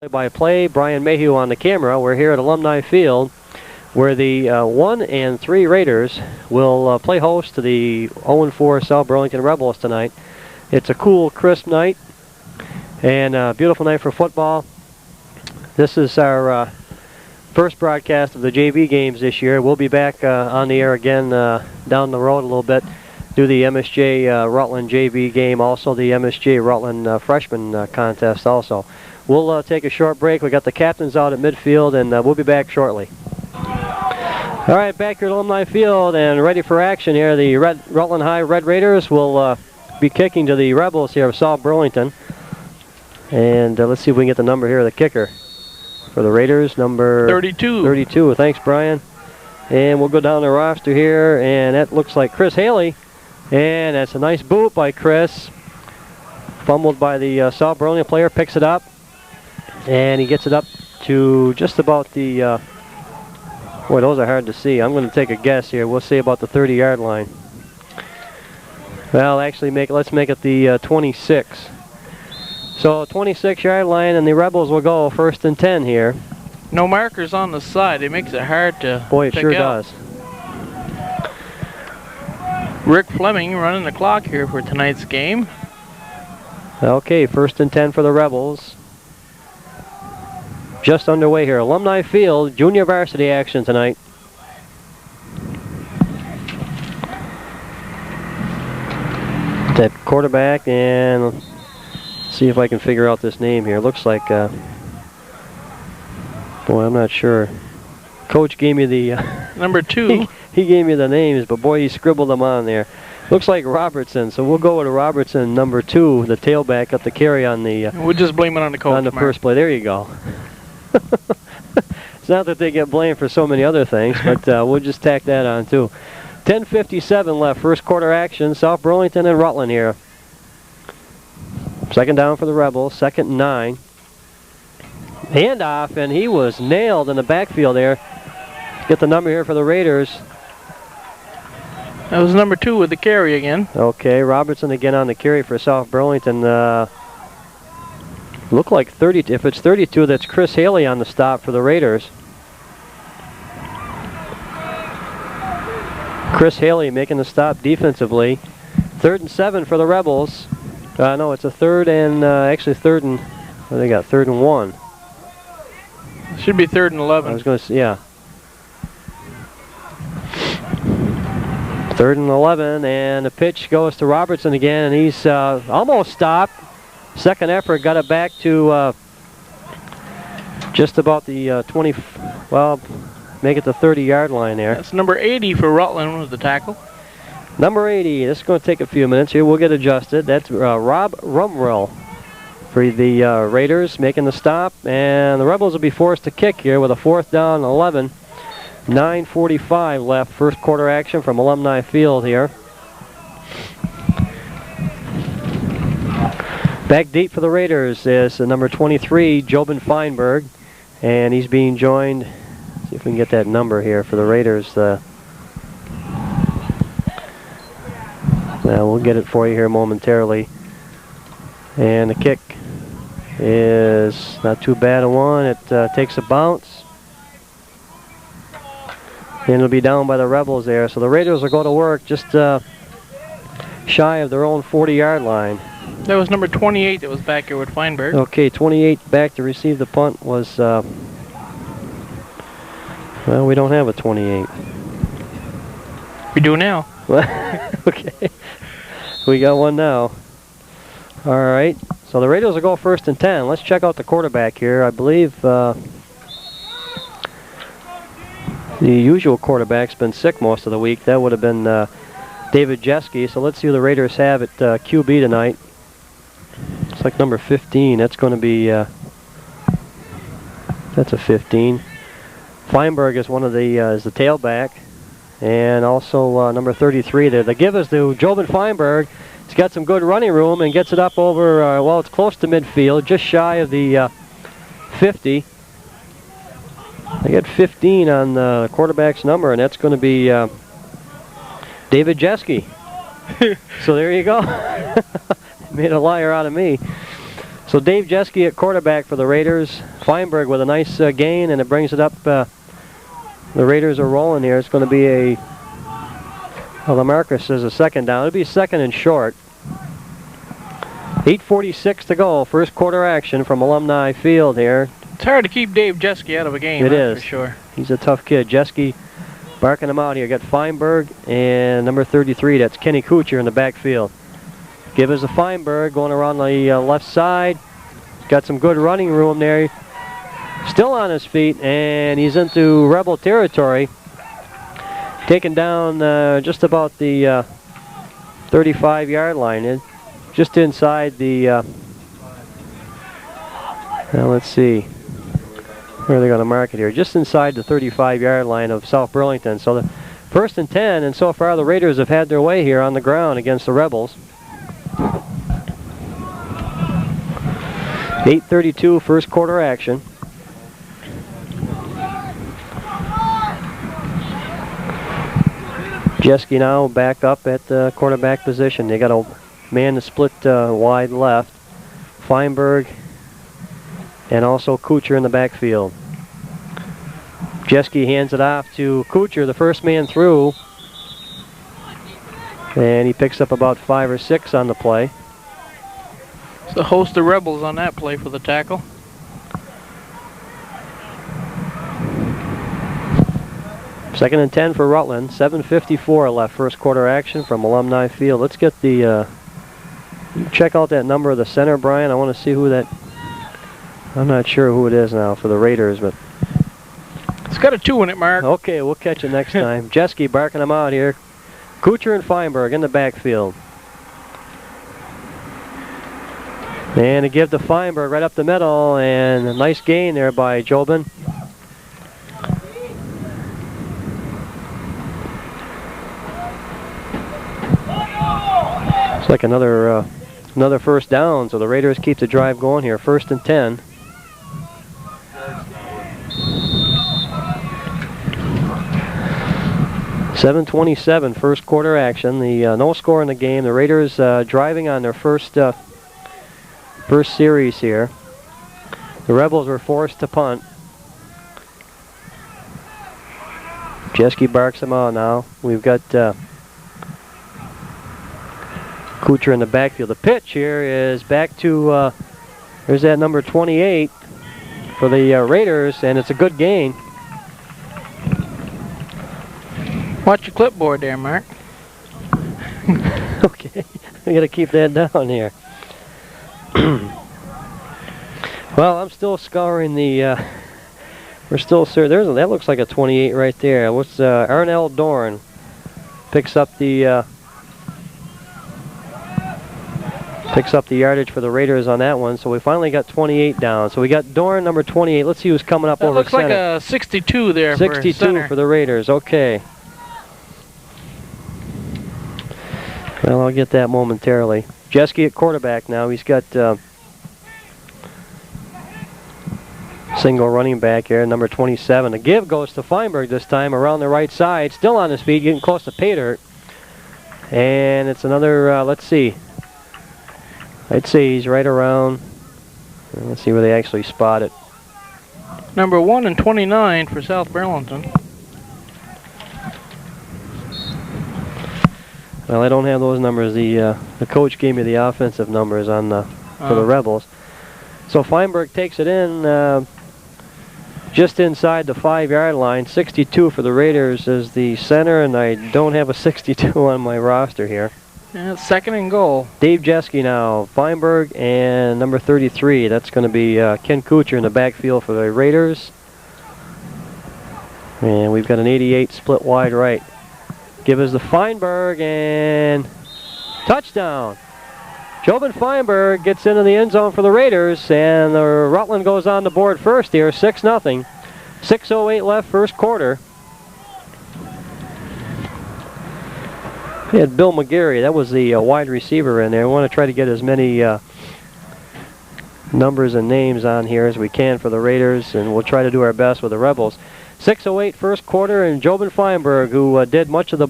Play-by-play, Brian Mayhew on the camera. We're here at Alumni Field where the 1 and 3 Raiders will play host to the 0-4 South Burlington Rebels tonight. It's a cool, crisp night and a beautiful night for football. This is our first broadcast of the JV games this year. We'll be back on the air again down the road a little bit. Do the MSJ Rutland JV game, also the MSJ Rutland freshman contest also. We'll take a short break. We got the captains out at midfield, and we'll be back shortly. All right, back here at Alumni Field and ready for action here. The Rutland High Red Raiders will be kicking to the Rebels here of South Burlington. And let's see if we can get the number here of the kicker for the Raiders, number 32. 32. Thanks, Brian. And we'll go down the roster here, and that looks like Chris Haley. And that's a nice boot by Chris. Fumbled by the South Burlington player, picks it up. And he gets it up to just about the, boy, those are hard to see. I'm going to take a guess here. We'll say about the 30-yard line. Well, actually, let's make it the 26. So 26-yard line, and the Rebels will go 1st and 10 here. No markers on the side. It makes it hard to Boy, it pick sure out. does. Rick Fleming running the clock here for tonight's game. Okay, 1st and 10 for the Rebels. Just underway here. Alumni Field, junior varsity action tonight. That quarterback, and let's see if I can figure out this name here. Looks like, boy, I'm not sure. Coach gave me the... Number 2. He gave me the names, but boy, he scribbled them on there. Looks like Robertson, so we'll go with Robertson, number 2, the tailback up the carry on the... We'll just blame it on the coach. On the first play. There you go. It's not that they get blamed for so many other things, but we'll just tack that on too. 10:57 left, first quarter action. South Burlington and Rutland here. Second down for the Rebels, 2nd and 9. Handoff, and he was nailed in the backfield there. Get the number here for the Raiders. That was number 2 with the carry again. Okay, Robertson again on the carry for South Burlington. Look like 30. If it's 32, that's Chris Haley on the stop for the Raiders. Chris Haley making the stop defensively. 3rd and 7 for the Rebels. No, it's a 3rd and actually 3rd and what they got? 3rd and 1. Should be 3rd and 11. I was going to say, yeah. 3rd and 11, and the pitch goes to Robertson again, and he's almost stopped. Second effort got it back to just about the 20, well, make it the 30-yard line there. That's number 80 for Rutland with the tackle. Number 80, this is going to take a few minutes here. We'll get adjusted. That's Rob Rumrell for the Raiders making the stop, and the Rebels will be forced to kick here with a 4th down and 11. 9:45 left, first quarter action from Alumni Field here. Back deep for the Raiders is number 23, Jobin Feinberg, and he's being joined, let's see if we can get that number here for the Raiders. Well, we'll get it for you here momentarily. And the kick is not too bad a one. It takes a bounce. And it'll be down by the Rebels there. So the Raiders will go to work just shy of their own 40-yard line. That was number 28 that was back here with Feinberg. Okay, 28 back to receive the punt was, well, we don't have a 28. We do now. Okay. We got one now. All right. So the Raiders will go 1st and 10. Let's check out the quarterback here. I believe the usual quarterback's been sick most of the week. That would have been David Jeske. So let's see who the Raiders have at QB tonight. It's like number 15. That's going to be, that's a 15. Feinberg is one of the, is the tailback. And also number 33 there. The give is to Jobin Feinberg. He's got some good running room and gets it up over, well, it's close to midfield, just shy of the 50. I got 15 on the quarterback's number, and that's going to be David Jeske. So there you go. Made a liar out of me. So Dave Jeske at quarterback for the Raiders. Feinberg with a nice gain, and it brings it up. The Raiders are rolling here. It's going to be a, well, the marker says a second down. It'll be second and short. 8:46 to go. First quarter action from Alumni Field here. It's hard to keep Dave Jeske out of a game, It that's is. for sure. He's a tough kid. Jeske barking him out here. Got Feinberg and number 33, that's Kenny Kuchar in the backfield. Give us a Feinberg going around the left side. He's got some good running room there. Still on his feet, and he's into Rebel territory. Taken down just about the 35-yard line. Just inside the, let's see, where are they going to mark it here? Just inside the 35-yard line of South Burlington. So the first and 10, and so far the Raiders have had their way here on the ground against the Rebels. 8:32 first quarter action. Jeske now back up at the quarterback position. They got a man to split wide left. Feinberg and also Kuchar in the backfield. Jeske hands it off to Kuchar, the first man through. And he picks up about 5 or 6 on the play. It's a host of Rebels on that play for the tackle. Second and 10 for Rutland. 7:54 left first quarter action from Alumni Field. Let's get the, check out that number of the center, Brian. I want to see who that, I'm not sure who it is now for the Raiders, but. It's got a 2 in it, Mark. Okay, we'll catch it next time. Jeske barking him out here. Kuchar and Feinberg in the backfield. And to give to Feinberg right up the middle, and a nice gain there by Jobin. It's like another first down, so the Raiders keep the drive going here. First and 10. .27 first quarter action. The no score in the game. The Raiders driving on their first series here. The Rebels were forced to punt. Jeske barks them out now. We've got Kuchar in the backfield. The pitch here is back to, there's that number 28 for the Raiders, and it's a good gain. Watch your clipboard there, Mark. Okay, we got to keep that down here. Well, I'm still scouring the. We're still that looks like a 28 right there. What's Arnell Dorn picks up the yardage for the Raiders on that one. So we finally got 28 down. So we got Dorn number 28. Let's see who's coming up over center. That looks like a 62 there. 62 for center. For the Raiders. Okay. Well, I'll get that momentarily. Jeske at quarterback now. He's got single running back here, number 27. The give goes to Feinberg this time around the right side. Still on his feet, getting close to Pater. And it's another, let's see. I'd say he's right around. Let's see where they actually spot it. Number 1 and 29 for South Burlington. Well, I don't have those numbers. The coach gave me the offensive numbers on for the Rebels. So Feinberg takes it in just inside the 5-yard line. 62 for the Raiders is the center, and I don't have a 62 on my roster here. Yeah, it's second and goal. Dave Jeske now, Feinberg, and number 33. That's going to be Ken Kuchar in the backfield for the Raiders. And we've got an 88 split wide right. Give us the Feinberg, and touchdown. Jobin Feinberg gets into the end zone for the Raiders, and the Rutland goes on the board first here, 6-0. 6:08 left first quarter. We had Bill McGarry, that was the wide receiver in there. We want to try to get as many numbers and names on here as we can for the Raiders, and we'll try to do our best with the Rebels. 6:08 first quarter, and Jobin Feinberg, who did much of the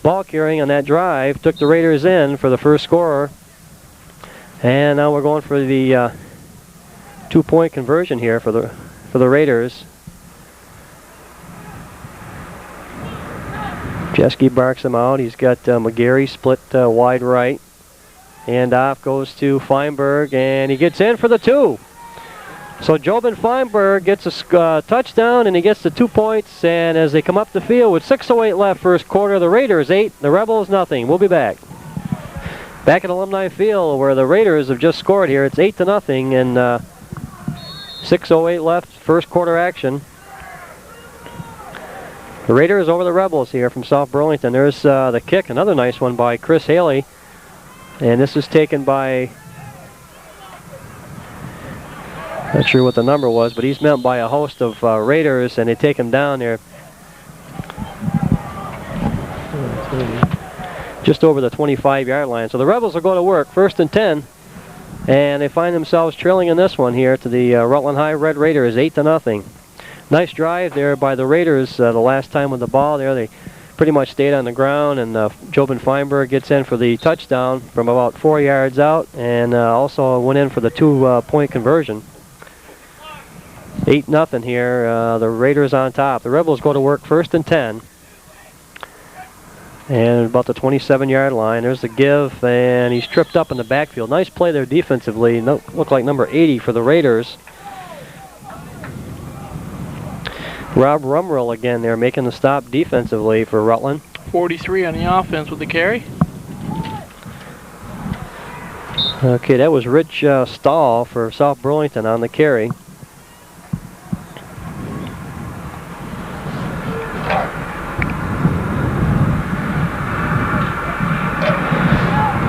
ball carrying on that drive, took the Raiders in for the first scorer. And now we're going for the 2-point conversion here for the Raiders. Jeske barks him out. He's got McGarry split wide right. And off goes to Feinberg, and he gets in for the 2. So Jobin Feinberg gets a touchdown, and he gets the 2 points. And as they come up the field with 6:08 left, first quarter, the Raiders 8, the Rebels nothing. We'll be back. Back at Alumni Field, where the Raiders have just scored here. It's 8-0, and 6:08 left, first quarter action. The Raiders over the Rebels here from South Burlington. There's the kick, another nice one by Chris Haley. And this is taken by, not sure what the number was, but he's met by a host of Raiders, and they take him down there just over the 25-yard line. So the Rebels will go to work, 1st and 10, and they find themselves trailing in this one here to the Rutland High Red Raiders, 8-0. Nice drive there by the Raiders the last time with the ball there. They pretty much stayed on the ground, and Jobin Feinberg gets in for the touchdown from about 4 yards out, and also went in for the 2-point conversion. 8-0 here, the Raiders on top. The Rebels go to work, 1st and 10. And about the 27-yard line. There's the give, and he's tripped up in the backfield. Nice play there defensively. Looked like number 80 for the Raiders. Rob Rumrell again there making the stop defensively for Rutland. 43 on the offense with the carry. Okay, that was Rich Stahl for South Burlington on the carry.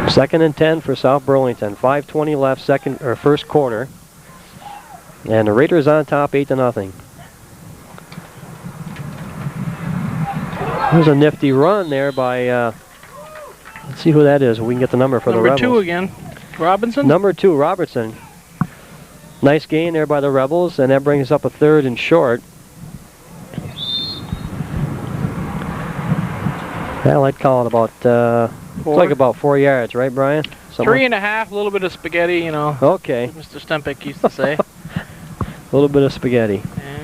Second and 10 for South Burlington. 5:20 left, first quarter. And the Raiders on top, 8-0. There's a nifty run there by, let's see who that is. We can get the number for the Rebels. Number 2 again, Robinson? Number 2, Robertson. Nice gain there by the Rebels, and that brings up a 3rd and short. Well, I'd call it about, it's like about 4 yards, right, Brian? Somewhere? 3.5, a little bit of spaghetti, you know. Okay. Mr. Stempik used to say. A little bit of spaghetti. Yeah.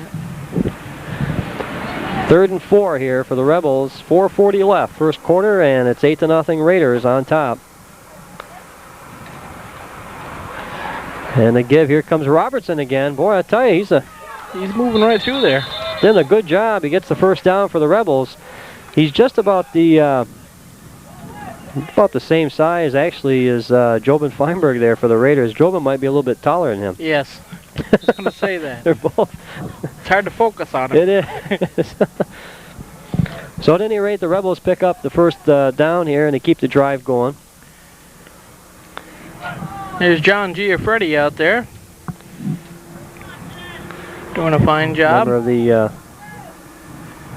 3rd and 4 here for the Rebels. 4:40 left, first quarter, and it's 8-0 Raiders on top. And the give, here comes Robertson again. Boy, I tell you, he's moving right through there. Did a good job. He gets the first down for the Rebels. He's just about the same size, actually, as Jobin Feinberg there for the Raiders. Jobin might be a little bit taller than him. Yes, I was going to say that. They're both. It's hard to focus on it. It is. So at any rate, the Rebels pick up the first down here, and they keep the drive going. There's John Giaffretti out there. Doing a fine job. Member of the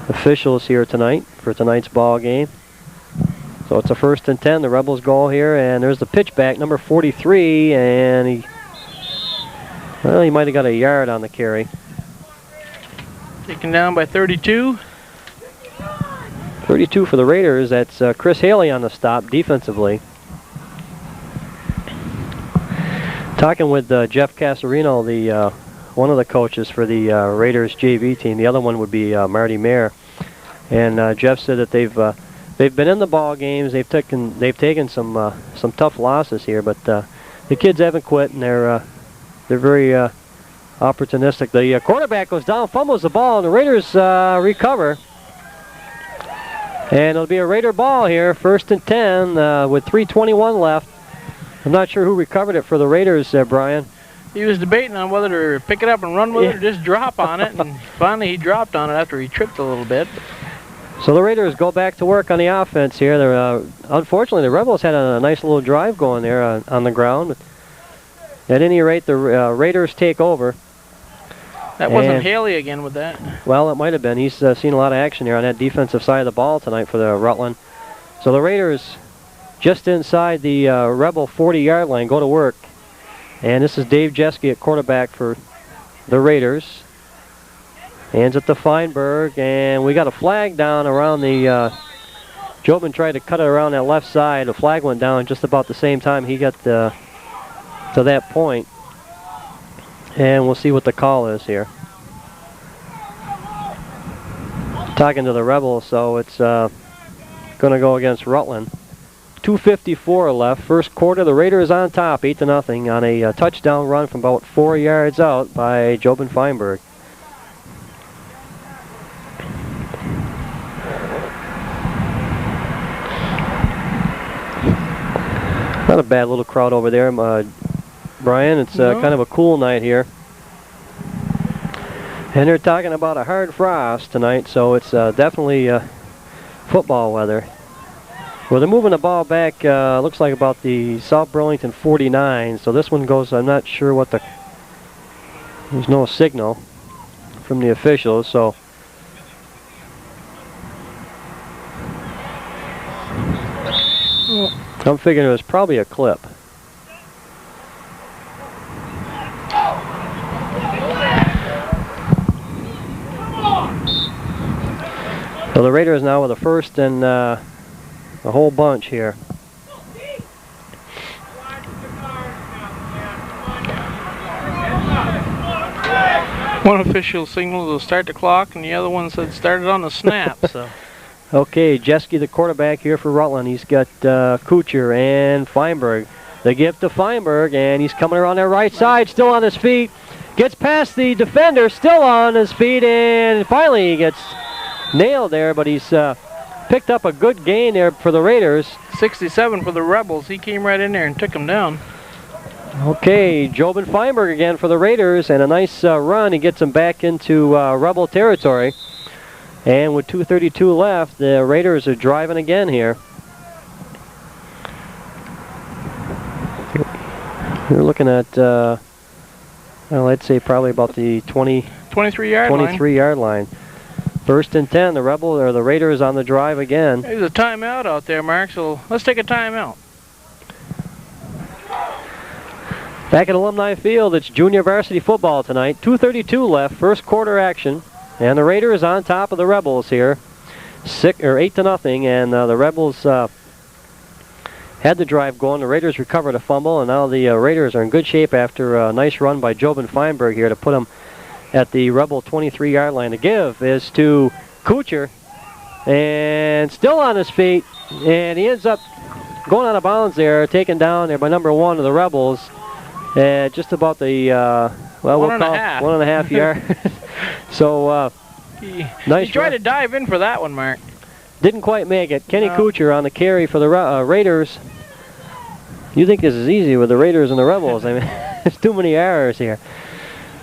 officials here tonight for tonight's ball game. So it's a 1st and 10, the Rebels goal here, and there's the pitch back, number 43, and he might have got a yard on the carry. Taken down by 32. 32 for the Raiders. That's Chris Haley on the stop defensively. Talking with Jeff Casarino, the one of the coaches for the Raiders JV team. The other one would be Marty Mayer. And Jeff said that they've been in the ball games. They've taken some tough losses here, but the kids haven't quit, and they're very opportunistic. The quarterback goes down, fumbles the ball, and the Raiders recover. And it'll be a Raider ball here, 1st and 10 with 3:21 left. I'm not sure who recovered it for the Raiders, Brian. He was debating on whether to pick it up and run with it or just drop on it, and finally he dropped on it after he tripped a little bit. So the Raiders go back to work on the offense here. Unfortunately, the Rebels had a nice little drive going there on the ground. At any rate, the Raiders take over. That wasn't Haley again with that. Well, it might have been. He's seen a lot of action here on that defensive side of the ball tonight for the Rutland. So the Raiders, just inside the Rebel 40-yard line, go to work. And this is Dave Jeske at quarterback for the Raiders. Hands it to Feinberg, and we got a flag down around the... Jobin tried to cut it around that left side. The flag went down just about the same time he got to that point. And we'll see what the call is here. Talking to the Rebels, so it's going to go against Rutland. 2:54 left, first quarter. The Raiders on top, 8-0 on a touchdown run from about 4 yards out by Jobin Feinberg. Not a bad little crowd over there, Brian. It's kind of a cool night here. And they're talking about a hard frost tonight, so it's definitely football weather. Well, they're moving the ball back, looks like about the South Burlington 49. So this one goes, I'm not sure what the, there's no signal from the officials, so. I'm figuring it was probably a clip. So the Raiders now with a first and a whole bunch here. One official signaled to start the clock, and the other one said started on the snap. So. Okay, Jeske, the quarterback here for Rutland. He's got Kuchar and Feinberg. They give to Feinberg, and he's coming around their right side, still on his feet. Gets past the defender, still on his feet, and finally he gets nailed there, but he's picked up a good gain there for the Raiders. 67 for the Rebels. He came right in there and took him down. Okay, Jobin Feinberg again for the Raiders, and a nice run. He gets him back into Rebel territory. And with 2:32 left, the Raiders are driving again here. We're looking at, well, I'd say probably about the 23-yard line. First and 10, the Rebels or the Raiders on the drive again. There's a timeout out there, Mark, so let's take a timeout. Back at Alumni Field, it's junior varsity football tonight. 2:32 left, first quarter action. And the Raiders on top of the Rebels here. 8-0, and the Rebels had the drive going. The Raiders recovered a fumble, and now the Raiders are in good shape after a nice run by Jobin Feinberg here to put them at the Rebel 23-yard line. The give is to Kuchar, and still on his feet, and he ends up going out of bounds there, taken down there by number 1 of the Rebels, just about the, well, we'll call 1.5 yards. So, nice. He tried to dive in for that one, Mark. Didn't quite make it. Kenny Kuchar on the carry for the Raiders. You think this is easy with the Raiders and the Rebels. I mean, there's too many errors here.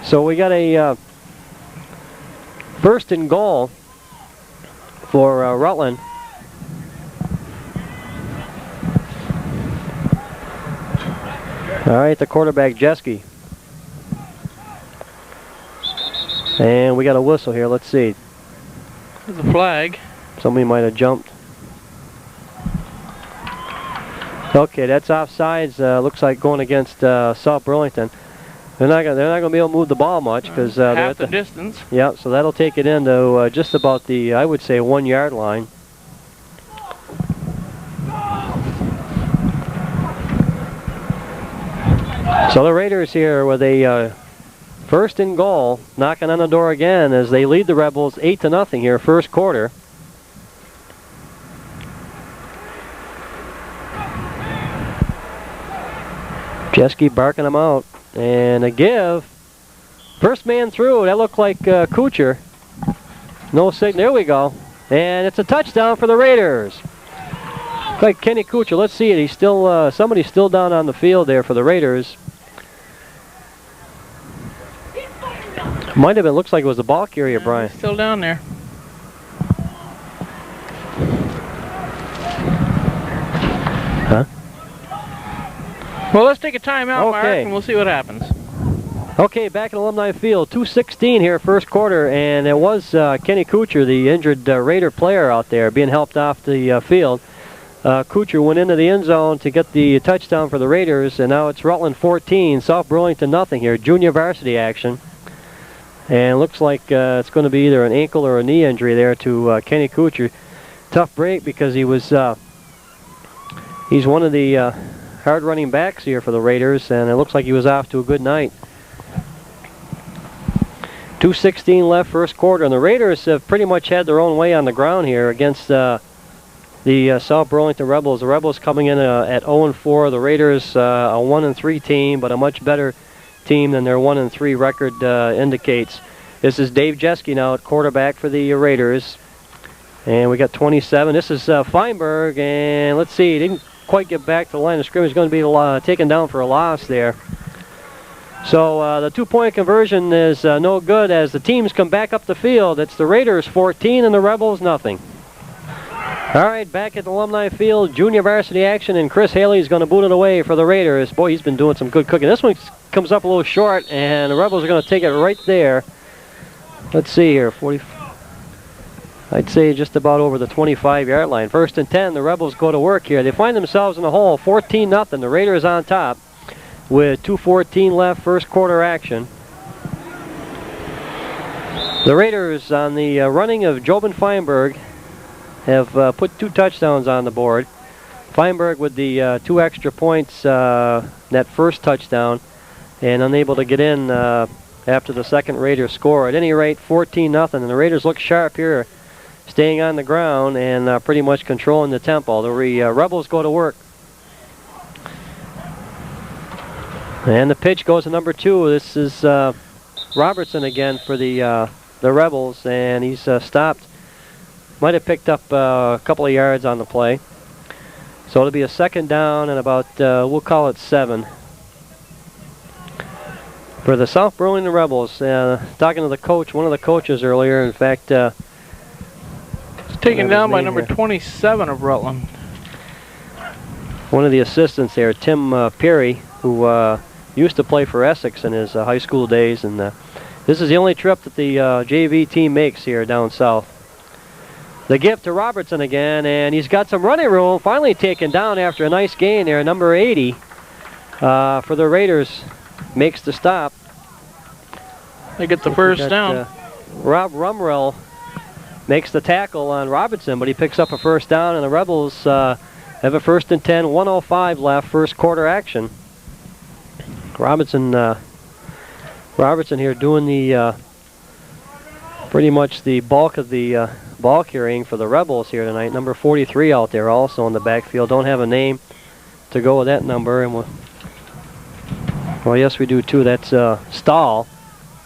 So we got a first and goal for Rutland. All right, the quarterback, Jeske. And we got a whistle here. Let's see. There's a flag. Somebody might have jumped. Okay, that's offsides. Looks like going against South Burlington. They're not gonna be able to move the ball much because half the distance. Yeah, so that'll take it into just about the, I would say, 1-yard line. So the Raiders here with a first and goal, knocking on the door again as they lead the Rebels 8-0 here, first quarter. Jeske barking them out, and a give. First man through. That looked like Kuchar. No signal. There we go, and it's a touchdown for the Raiders. Like Kenny Kuchar. Let's see it. He's still somebody's still down on the field there for the Raiders. Might have been. Looks like it was the ball carrier, Brian. Still down there. Huh? Well, let's take a timeout, Mark, and we'll see what happens. Okay, back at Alumni Field, 2:16 here, first quarter, and it was Kenny Kuchar, the injured Raider player out there, being helped off the field. Kuchar went into the end zone to get the touchdown for the Raiders, and now it's Rutland 14, South Burlington nothing here, junior varsity action. And it looks like it's going to be either an ankle or a knee injury there to Kenny Kuchar. Tough break because he was he's one of the hard running backs here for the Raiders, and it looks like he was off to a good night. 2:16 left first quarter, and the Raiders have pretty much had their own way on the ground here against the South Burlington Rebels. The Rebels coming in at 0-4. The Raiders a 1-3 team, but a much better team than their 1-3 record indicates. This is Dave Jeske now at quarterback for the Raiders, and we got 27. This is Feinberg, and let's see, he didn't quite get back to the line of scrimmage. Going to be taken down for a loss there. So the 2-point conversion is no good as the teams come back up the field. It's the Raiders 14 and the Rebels nothing. All right, back at the Alumni Field, junior varsity action, and Chris Haley's going to boot it away for the Raiders. Boy, he's been doing some good cooking. This one comes up a little short, and the Rebels are going to take it right there. Let's see here, 40. I'd say just about over the 25-yard line. 1st and 10, the Rebels go to work here. They find themselves in the hole, 14-0. The Raiders on top with 2:14 left, first quarter action. The Raiders, on the running of Jobin Feinberg, have put 2 touchdowns on the board. Feinberg with the 2 extra points, that first touchdown, and unable to get in after the second Raiders score. At any rate, 14-0, and the Raiders look sharp here, staying on the ground and pretty much controlling the tempo. The Rebels go to work. And the pitch goes to number 2. This is Robertson again for the Rebels, and he's stopped. Might have picked up a couple of yards on the play. So it'll be a 2nd down and about, we'll call it 7. For the South Burlington Rebels, talking to the coach, one of the coaches earlier, in fact, it's taken down by number 27 of Rutland. One of the assistants there, Tim Perry, who used to play for Essex in his high school days, and this is the only trip that the JV team makes here down south. The give to Robertson again, and he's got some running room, finally taken down after a nice gain there. Number 80 for the Raiders makes the stop. They get the first down. Rob Rumrell makes the tackle on Robertson, but he picks up a first down, and the Rebels have a 1st and 10, 1:05 left, first quarter action. Robertson here doing the pretty much the bulk of the ball carrying for the Rebels here tonight. Number 43 out there also in the backfield. Don't have a name to go with that number, and well, yes, we do too. That's Stahl,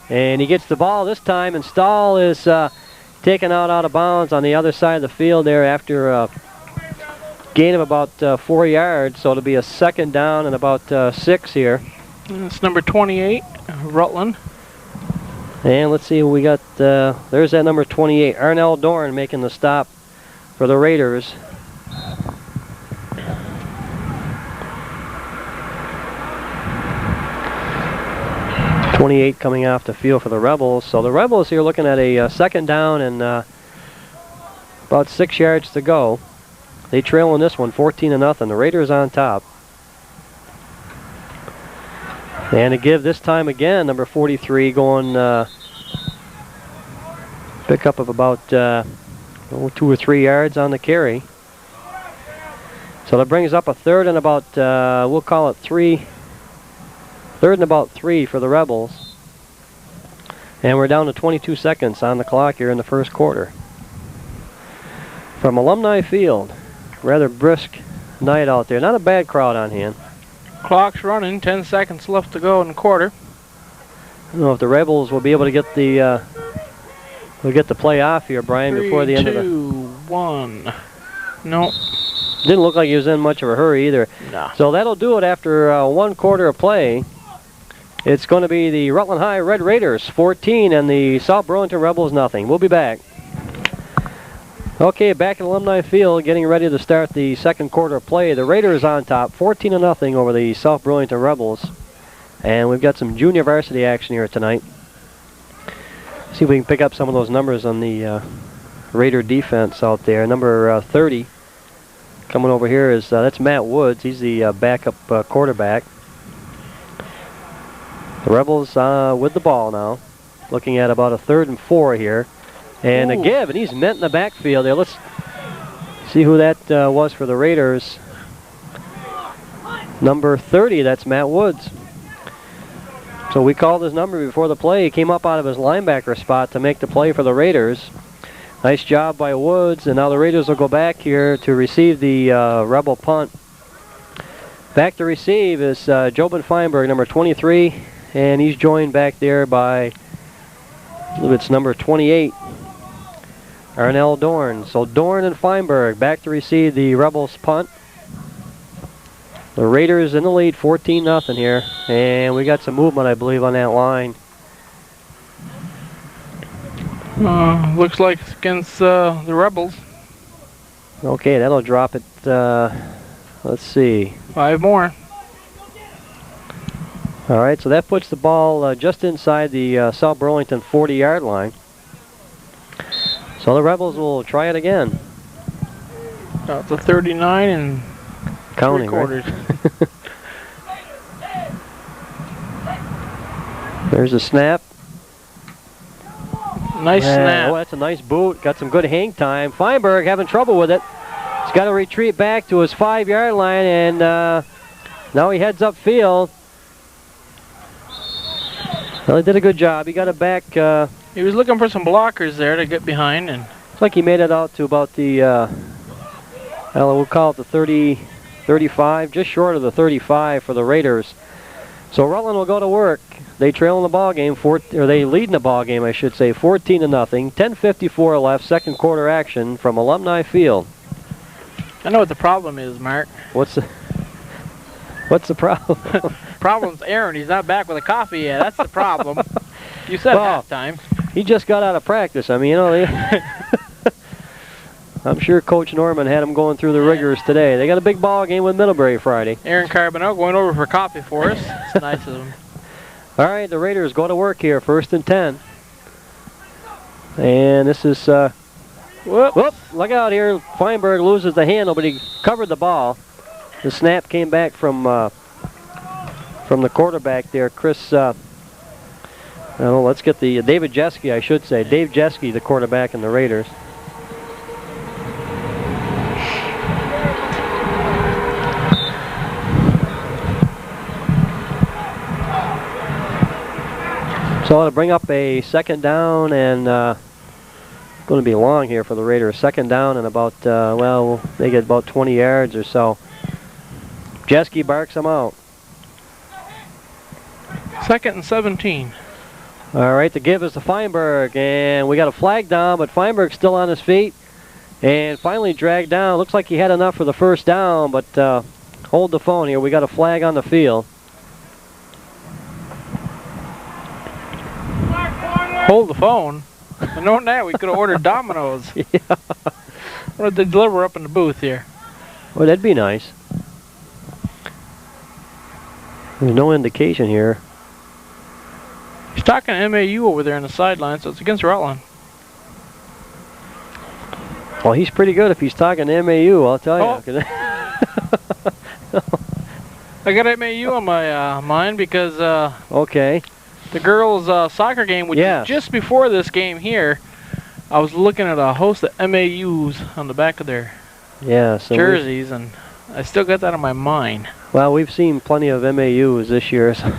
and he gets the ball this time, and Stahl is taken out of bounds on the other side of the field there after a gain of about 4 yards. So it'll be a 2nd down and about 6 here. It's number 28, Rutland. And let's see who we got. There's that number 28, Arnell Dorn, making the stop for the Raiders. .28 coming off the field for the Rebels. So the Rebels here looking at a 2nd down and about 6 yards to go. They trail in this one 14-0. The Raiders on top. And a give this time again, number 43 going pick up of about 2 or 3 yards on the carry. So that brings up a 3rd and about, we'll call it 3. 3rd and about 3 for the Rebels. And we're down to 22 seconds on the clock here in the first quarter. From Alumni Field, rather brisk night out there. Not a bad crowd on hand. Clock's running, 10 seconds left to go in the quarter. I don't know if the Rebels will be able to get the play off here, Brian, before the end of the... 3, 2, 1. No. Didn't look like he was in much of a hurry either. No. So that'll do it after 1 quarter of play. It's going to be the Rutland High Red Raiders 14 and the South Burlington Rebels nothing. We'll be back. Okay, back at Alumni Field, getting ready to start the 2nd quarter of play. The Raiders on top, 14-0 over the South Burlington Rebels. And we've got some junior varsity action here tonight. See if we can pick up some of those numbers on the Raider defense out there. Number 30 coming over here is, that's Matt Woods. He's the backup quarterback. The Rebels with the ball now, looking at about a 3rd and 4 here. And a give, and he's met in the backfield there. Let's see who that was for the Raiders. Number 30, that's Matt Woods. So we called his number before the play. He came up out of his linebacker spot to make the play for the Raiders. Nice job by Woods, and now the Raiders will go back here to receive the Rebel punt. Back to receive is Jobin Feinberg, number 23, and he's joined back there by, I believe it's number 28, Arnell Dorn. So Dorn and Feinberg back to receive the Rebels punt. The Raiders in the lead, 14-0 here, and we got some movement, I believe, on that line. Looks like it's against the Rebels. Okay, that'll drop it. Let's see. 5 more. All right, so that puts the ball just inside the South Burlington 40-yard line. So the Rebels will try it again. Out to 39 and counting, 3/4. Right? There's a snap. Nice snap. Oh, that's a nice boot. Got some good hang time. Feinberg having trouble with it. He's got to retreat back to his 5-yard line, and now he heads upfield. Well, he did a good job. He got it back. He was looking for some blockers there to get behind, and Looks like he made it out to about the, well, we'll call it the 30, 35, just short of the 35 for the Raiders. So Rutland will go to work. They trail in the ball game, or they lead in the ball game, I should say, 14-0. 10:54 left, second quarter action from Alumni Field. I know what the problem is, Mark. What's the problem? Problem's Aaron. He's not back with a coffee yet. That's the problem. You said Well, halftime. He just got out of practice. I mean, you know, I'm sure Coach Norman had him going through the rigors today. They got a big ball game with Middlebury Friday. Aaron Carboneau going over for coffee for us. It's nice of him. All right, the Raiders go to work here, 1st and 10. And this is, whoop, look out here. Feinberg loses the handle, but he covered the ball. The snap came back from the quarterback there, Chris, let's get the, David Jeske, I should say. Dave Jeske, the quarterback in the Raiders. So to bring up a second down, and going to be long here for the Raiders. Second down and about, well, they get about 20 yards or so. Jeske barks them out. 2nd and 17. All right, the give is to Feinberg, and we got a flag down, but Feinberg's still on his feet, and finally dragged down. Looks like he had enough for the first down, but hold the phone here. We got a flag on the field. Hold the phone. And knowing that, we could have ordered Domino's. Yeah. What did they deliver up in the booth here? Well, that'd be nice. There's no indication here. He's talking to MAU over there on the sideline, so it's against Rutland. Well, he's pretty good if he's talking to MAU, I'll tell you. I got MAU on my mind because Okay. the girls' soccer game, which is just before this game here, I was looking at a host of MAUs on the back of their so jerseys, and I still got that on my mind. Well, we've seen plenty of MAUs this year. So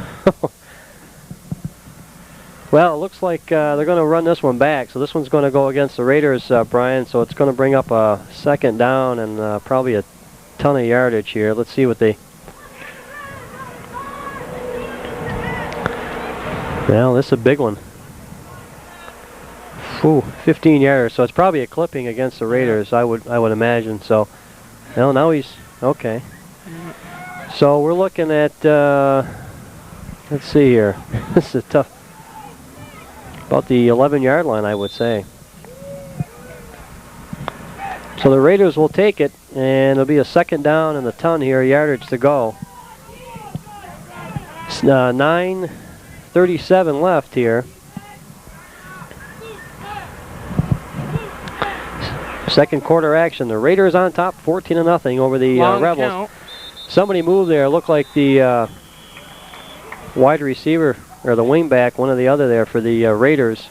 well, it looks like they're going to run this one back. So this one's going to go against the Raiders, Brian. So it's going to bring up a second down and probably a ton of yardage here. Let's see what they... Well, this is a big one. 15 yards. So it's probably a clipping against the Raiders, I would imagine. So, well, now he's... Okay. So we're looking at... let's see here. This is tough. About the 11-yard line, I would say. So the Raiders will take it, and it'll be a second down and a ton here, yardage to go. It's 9:37 left here. Second quarter action. The Raiders on top, 14-0 over the Rebels. Count. Somebody moved there. Looked like the wide receiver or the wingback, one or the other there for the Raiders.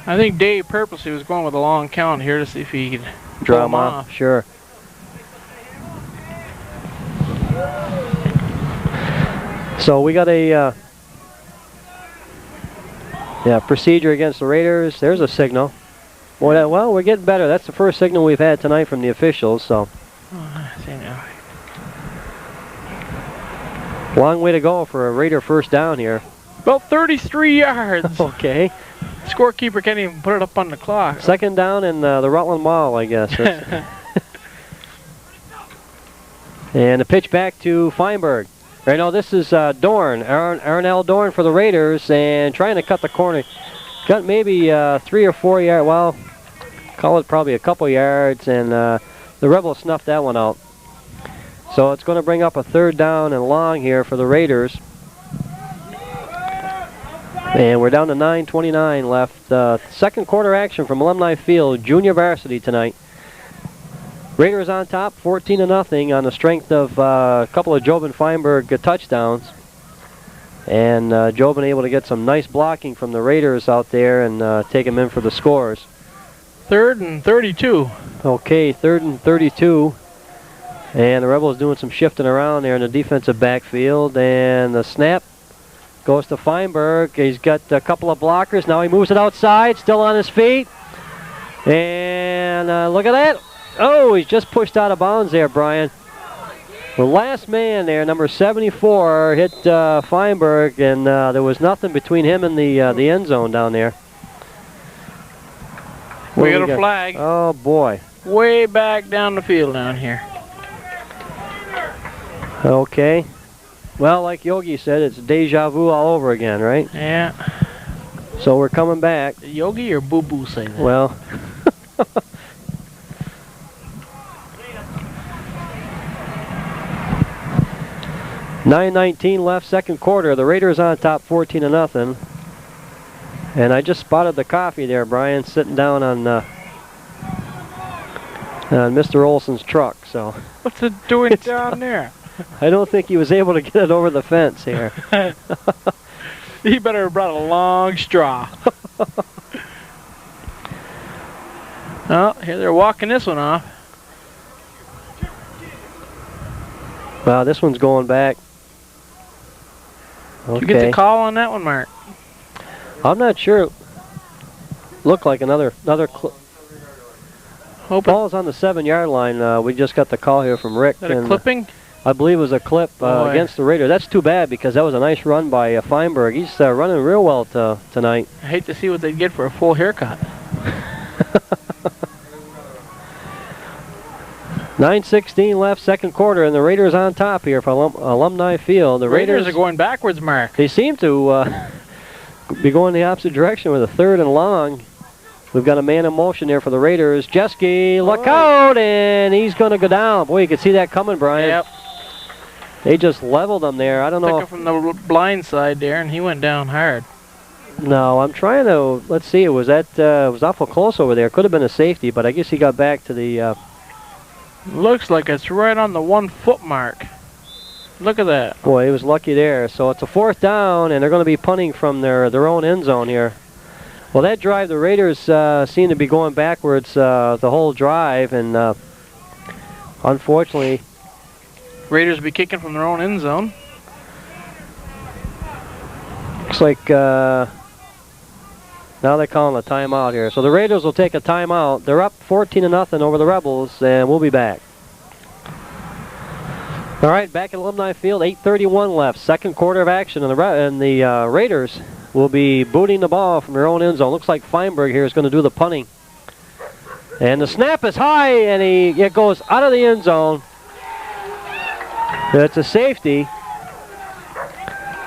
I think Dave purposely was going with a long count here to see if he could draw them off. Sure. So we got a Yeah, procedure against the Raiders. There's a signal. Boy, well, we're getting better. That's the first signal we've had tonight from the officials. So. Long way to go for a Raider first down here. About 33 yards. Okay. Scorekeeper can't even put it up on the clock. Second down in the Rutland Mall, I guess. And a pitch back to Feinberg. Right now, this is Dorn, Arnell Dorn for the Raiders, and trying to cut the corner. Got maybe 3 or 4 yards, well, call it probably a couple yards, and the Rebels snuffed that one out. So it's going to bring up a third down and long here for the Raiders. And we're down to 9:29 left. Second quarter action from Alumni Field, junior varsity tonight. Raiders on top, 14-0 on the strength of a couple of Jobin Feinberg touchdowns. And Jobin able to get some nice blocking from the Raiders out there and take them in for the scores. 3rd and 32. Okay, 3rd and 32. And the Rebels doing some shifting around there in the defensive backfield. And the snap goes to Feinberg. He's got a couple of blockers. Now he moves it outside, still on his feet. And look at that. Oh, he's just pushed out of bounds there, Brian. The last man there, number 74, hit Feinberg, and there was nothing between him and the end zone down there. We got a flag. Oh, boy. Way back down the field down here. Okay. Well, like Yogi said, it's deja vu all over again, right? Yeah. So we're coming back. Did Yogi or Boo Boo say that? Well. 9:19 left, second quarter. The Raiders on top, 14-0. And I just spotted the coffee there, Brian, sitting down on Mr. Olson's truck. So. What's it doing down there? I don't think he was able to get it over the fence here. He better have brought a long straw. Oh, here they're walking this one off. Wow, this one's going back. Okay. Did you get the call on that one, Mark? I'm not sure. Looked like another clip. Ball's on the 7-yard line. We just got the call here from Rick. Is that a clipping? I believe it was a clip against the Raiders. That's too bad because that was a nice run by Feinberg. He's running real well tonight. I hate to see what they'd get for a full haircut. 9:16 left, second quarter, and the Raiders on top here for Alumni Field. The Raiders are going backwards, Mark. They seem to be going the opposite direction with a third and long. We've got a man in motion there for the Raiders. Jeske, look out, and he's going to go down. Boy, you could see that coming, Brian. Yep. They just leveled him there. I don't know. Took him from the blind side there, and he went down hard. No, I'm trying to, let's see, it was awful close over there. Could have been a safety, but I guess he got back to the... Looks like it's right on the 1 foot mark. Look at that. Boy, he was lucky there. So it's a fourth down, and they're going to be punting from their own end zone here. Well, that drive, the Raiders seem to be going backwards the whole drive, and unfortunately... Raiders will be kicking from their own end zone. Looks like now they're calling a timeout here. So the Raiders will take a timeout. They're up 14-0 over the Rebels, and we'll be back. All right, back at Alumni Field, 8:31 left. Second quarter of action, and the Raiders will be booting the ball from their own end zone. Looks like Feinberg here is going to do the punting. And the snap is high, and it goes out of the end zone. It's a safety.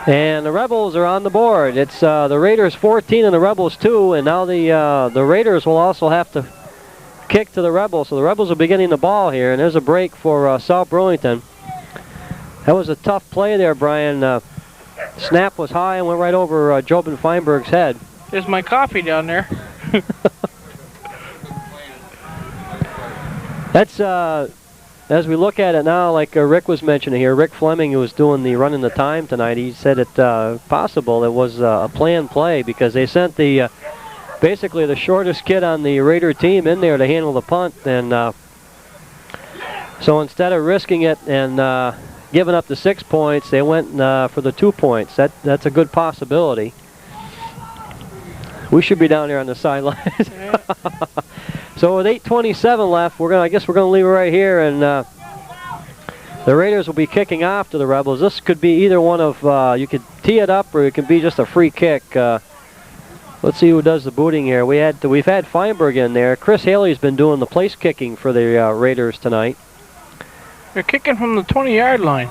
And the Rebels are on the board. It's the Raiders 14 and the Rebels 2, and now the Raiders will also have to kick to the Rebels. So the Rebels will be getting the ball here, and there's a break for South Burlington. That was a tough play there, Brian. Snap was high and went right over Jobin Feinberg's head. There's my coffee down there. That's as we look at it now, like Rick was mentioning here, Rick Fleming, who was doing the running the time tonight, he said it possible it was a planned play because they sent the basically the shortest kid on the Raider team in there to handle the punt, and so instead of risking it and giving up the 6 points, they went for the 2 points. That's a good possibility. We should be down there on the sidelines. Yeah. So with 8:27 left, I guess we're gonna leave it right here, and the Raiders will be kicking off to the Rebels. This could be either one of you could tee it up, or it could be just a free kick. Let's see who does the booting here. We've had Feinberg in there. Chris Haley's been doing the place kicking for the Raiders tonight. They're kicking from the 20-yard line.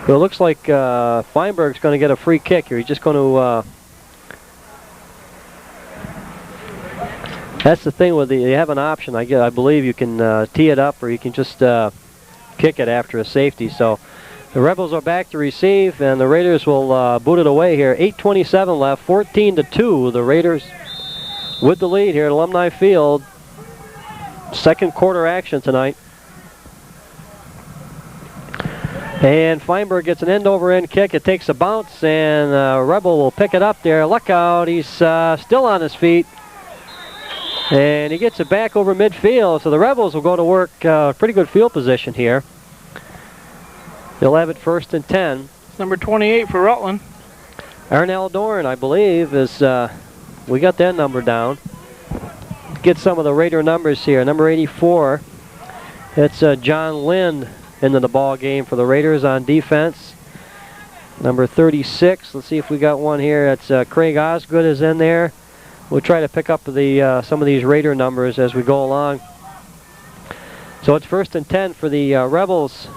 Well, it looks like Feinberg's going to get a free kick here. He's just going to. That's the thing with you have an option. I believe you can tee it up, or you can just kick it after a safety. So the Rebels are back to receive, and the Raiders will boot it away here. 8:27 left, 14-2. The Raiders with the lead here at Alumni Field. Second quarter action tonight. And Feinberg gets an end-over-end kick. It takes a bounce, and Rebel will pick it up there. Look out, he's still on his feet. And he gets it back over midfield, so the Rebels will go to work. Pretty good field position here. They'll have it 1st and 10. Number 28 for Rutland. Arnell Dorn, I believe, is, we got that number down. Get some of the Raider numbers here. Number 84, it's John Lind into the ball game for the Raiders on defense. Number 36, let's see if we got one here. It's Craig Osgood is in there. We'll try to pick up the some of these Raider numbers as we go along. So it's 1st and 10 for the Rebels.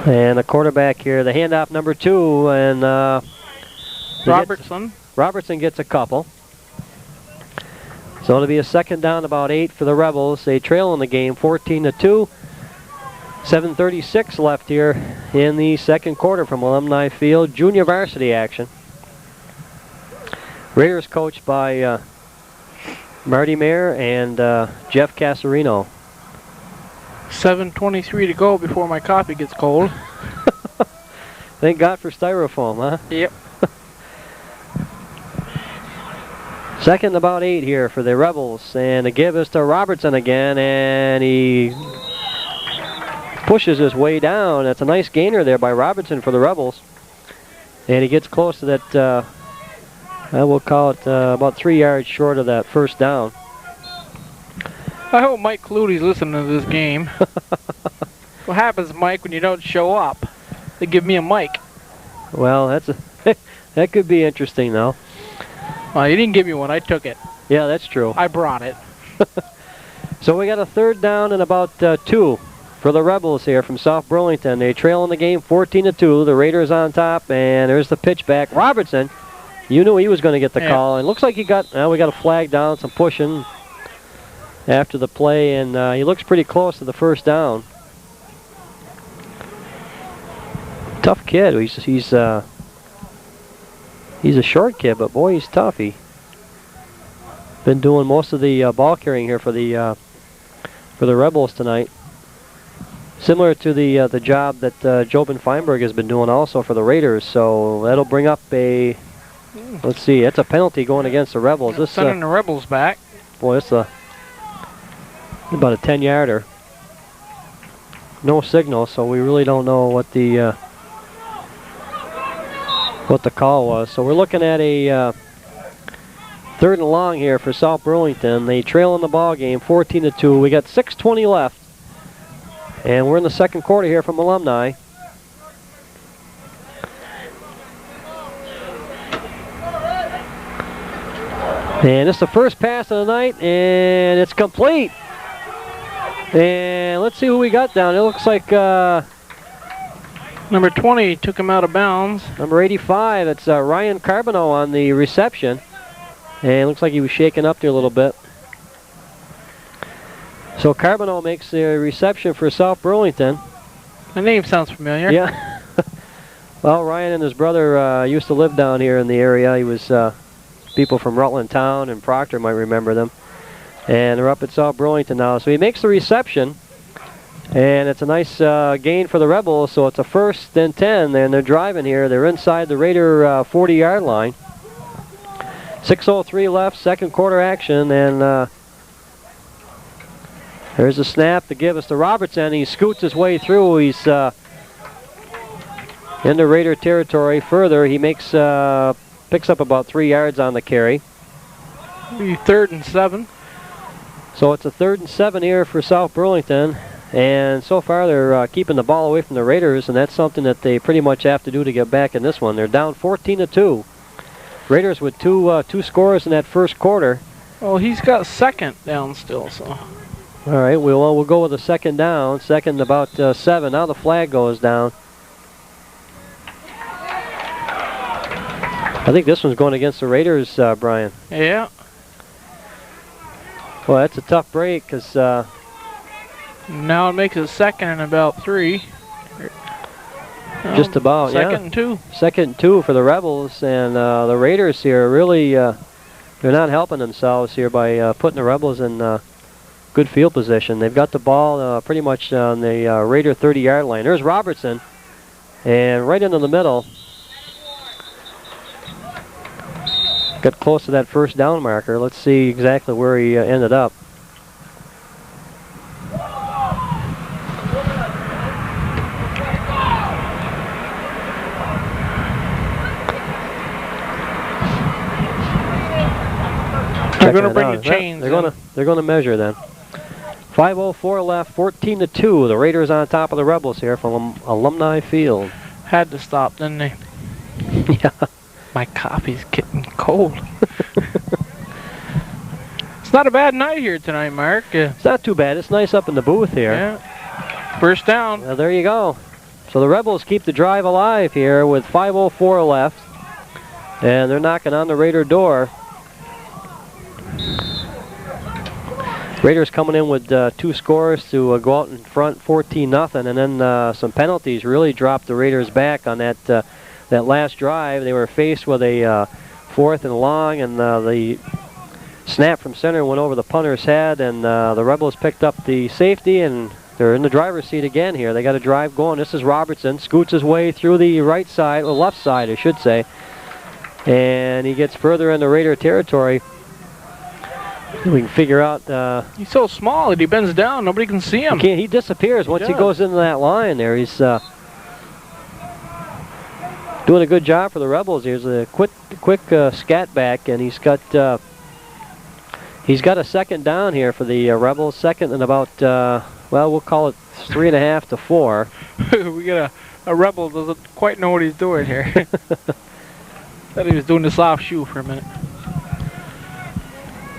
And the quarterback here, the handoff number 2, and Robertson gets a couple. So it'll be a 2nd down, about 8 for the Rebels. They trail in the game, 14-2. 7:36 left here in the second quarter from Alumni Field. Junior varsity action. Raiders coached by Marty Mayer and Jeff Casarino. 7:23 to go before my coffee gets cold. Thank God for styrofoam, huh? Yep. 2nd about 8 here for the Rebels, and the give is to Robertson again, and he pushes his way down. That's a nice gainer there by Robertson for the Rebels, and he gets close to that. We'll call it about 3 yards short of that 1st down. I hope Mike Clutie's listening to this game. What happens, Mike, when you don't show up? They give me a mic. Well, that could be interesting, though. Well, you didn't give me one. I took it. Yeah, that's true. I brought it. So we got a 3rd down and about 2 for the Rebels here from South Burlington. They trail in the game 14-2. The Raiders on top, and there's the pitch back. Robertson, you knew he was going to get the call, and looks like we got a flag down, some pushing after the play, and he looks pretty close to the 1st down. Tough kid. He's a short kid, but boy, he's tough. He's been doing most of the ball carrying here for the Rebels tonight. Similar to the job that Jobin Feinberg has been doing also for the Raiders. So that'll bring up a, let's see, that's a penalty going against the Rebels. This sending the Rebels back. Boy, it's about a 10-yarder. No signal, so we really don't know what the call was. So we're looking at a 3rd and long here for South Burlington. They trail in the ball game 14-2. We got 6:20 left, and we're in the second quarter here from Alumni. And it's the first pass of the night, and it's complete. And let's see who we got down. It looks like number 20 took him out of bounds. Number 85, it's Ryan Carboneau on the reception. And it looks like he was shaken up there a little bit. So Carboneau makes the reception for South Burlington. The name sounds familiar. Yeah. Well, Ryan and his brother used to live down here in the area. He was people from Rutland Town and Proctor might remember them. And they're up at South Burlington now. So he makes the reception. And it's a nice gain for the Rebels, so it's a 1st and 10, and they're driving here. They're inside the Raider 40-yard line. 6:03 left, second quarter action, and there's a snap to give us to Robertson. He scoots his way through. He's into Raider territory further. He makes picks up about 3 yards on the carry. Be 3rd and 7. So it's a 3rd and 7 here for South Burlington. And so far they're keeping the ball away from the Raiders, and that's something that they pretty much have to do to get back in this one. They're down 14-2. Raiders with two scores in that first quarter. Well, he's got 2nd down still, so. All right, we'll go with a 2nd down. 2nd about 7. Now the flag goes down. I think this one's going against the Raiders, Brian. Yeah. Well, that's a tough break because... now it makes it 2nd and about 3. Just about, 2nd and 2. 2nd and 2 for the Rebels, and the Raiders here really, they're not helping themselves here by putting the Rebels in good field position. They've got the ball pretty much on the Raider 30-yard line. There's Robertson, and right into the middle. Got close to that first down marker. Let's see exactly where he ended up. They're going to bring the chains. They're going to measure then. 5:04 left, 14-2. The Raiders on top of the Rebels here from Alumni Field. Had to stop, didn't they? Yeah. My coffee's getting cold. It's not a bad night here tonight, Mark. It's not too bad. It's nice up in the booth here. Yeah. First down. Well, there you go. So the Rebels keep the drive alive here with 5:04 left. And they're knocking on the Raider door. Raiders coming in with 2 scores to go out in front 14-0, and then some penalties really dropped the Raiders back on that last drive. They were faced with a 4th and long, and the snap from center went over the punter's head, and the Rebels picked up the safety, and they're in the driver's seat again here. They got a drive going. This is Robertson, scoots his way through the right side, or left side, I should say, and he gets further into Raider territory. We can figure out. He's so small that he bends down. Nobody can see him. He disappears once he goes into that line there. He's doing a good job for the Rebels. Here's a quick scat back, and he's got a 2nd down here for the Rebels. 2nd and about well, we'll call it 3.5 to 4. We got a Rebel doesn't quite know what he's doing here. Thought he was doing the soft shoe for a minute.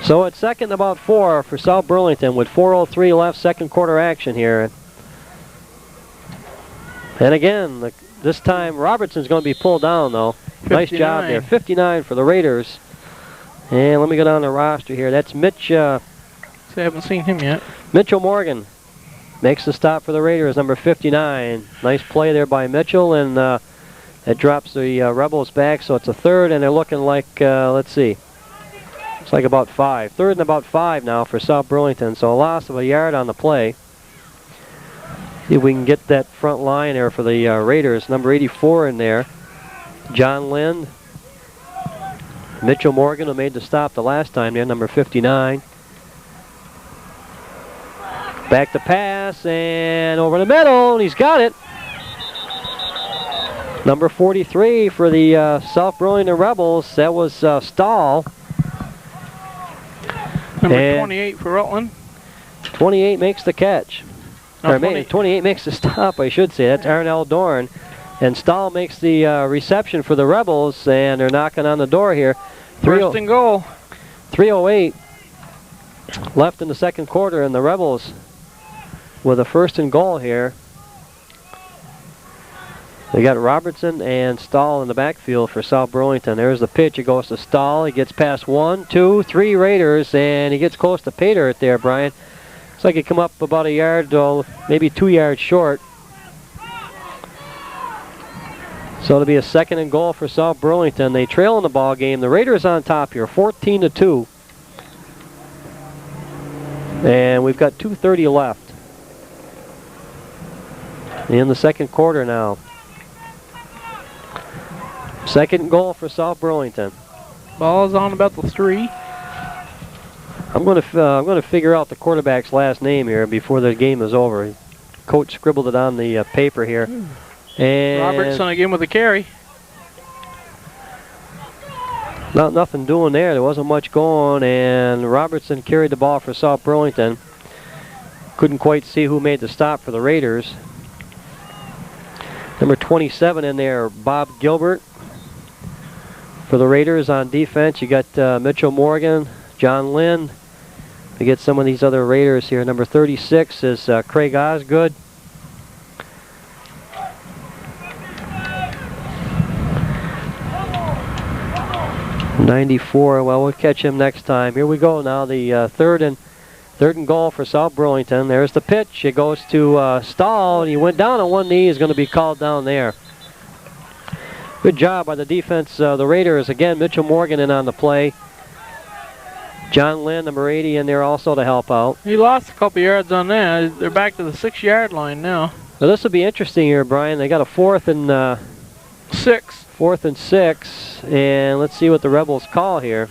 So it's 2nd and about 4 for South Burlington with 4:03 left, 2nd quarter action here. And again, this time Robertson's going to be pulled down though. 59. Nice job there. 59 for the Raiders. And let me go down the roster here. That's Mitch. I haven't seen him yet. Mitchell Morgan makes the stop for the Raiders, number 59. Nice play there by Mitchell, and it drops the Rebels back. So it's a 3rd, and they're looking like, let's see. It's like about 5. 3rd and about 5 now for South Burlington. So a loss of a yard on the play. See if we can get that front line there for the Raiders. Number 84 in there. John Lind. Mitchell Morgan, who made the stop the last time there, number 59. Back to pass, and over the middle, and he's got it. Number 43 for the South Burlington Rebels. That was Stahl. Number 28 for Rutland. 28 makes the catch. No, 28 makes the stop, I should say. That's Arnell Dorn. And Stahl makes the reception for the Rebels, and they're knocking on the door here. 1st and goal. 3:08 left in the 2nd quarter, and the Rebels with a 1st and goal here. They got Robertson and Stahl in the backfield for South Burlington. There's the pitch. It goes to Stahl. He gets past 1, 2, 3 Raiders, and he gets close to pay dirt there, Brian. Looks like he come up about a yard, maybe 2 yards short. So it'll be a 2nd and goal for South Burlington. They trail in the ball game. The Raiders on top here, 14-2. And we've got 2:30 left in the 2nd quarter now. 2nd goal for South Burlington. Ball is on about the 3. I'm going to figure out the quarterback's last name here before the game is over. Coach scribbled it on the paper here. And Robertson again with the carry. Nothing doing there. There wasn't much going, and Robertson carried the ball for South Burlington. Couldn't quite see who made the stop for the Raiders. Number 27 in there, Bob Gilbert. For the Raiders on defense, you got Mitchell Morgan, John Lynn. We get some of these other Raiders here. Number 36 is Craig Osgood. '94. Well, we'll catch him next time. Here we go now. The third and goal for South Burlington. There's the pitch. It goes to Stahl, and he went down on one knee. He's going to be called down there. Good job by the defense. The Raiders again. Mitchell Morgan in on the play. John Lynn, number 80, in there also to help out. He lost a couple yards on that. They're back to the 6-yard line now. So this will be interesting here, Brian. They got a 4th and 6. 4th and 6, and let's see what the Rebels call here.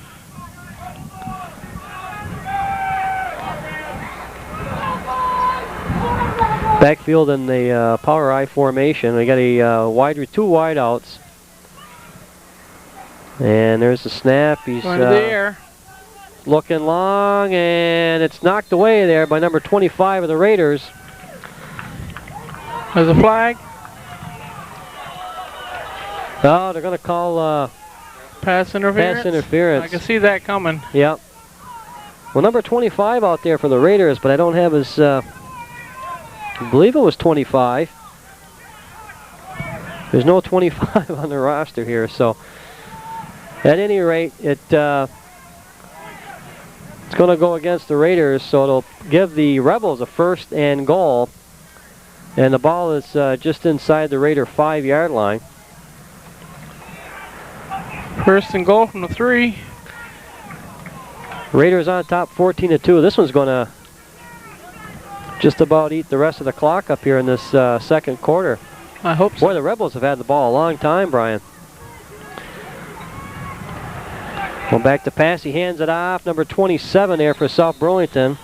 Backfield in the power I formation. We got a two wide outs, and there's the snap. He's going to the air. Looking long, and it's knocked away there by number 25 of the Raiders. There's a flag. Oh, they're going to call pass interference. Pass interference. I can see that coming. Yep. Well, number 25 out there for the Raiders, but I don't have his. I believe it was 25. There's no 25 on the roster here, so at any rate, it's going to go against the Raiders, so it'll give the Rebels a 1st and goal, and the ball is just inside the Raider 5-yard line. 1st and goal from the 3. Raiders on top 14-2. This one's going to just about eat the rest of the clock up here in this second quarter. I hope so. Boy, the Rebels have had the ball a long time, Brian. Going back to pass. He hands it off. Number 27 there for South Burlington.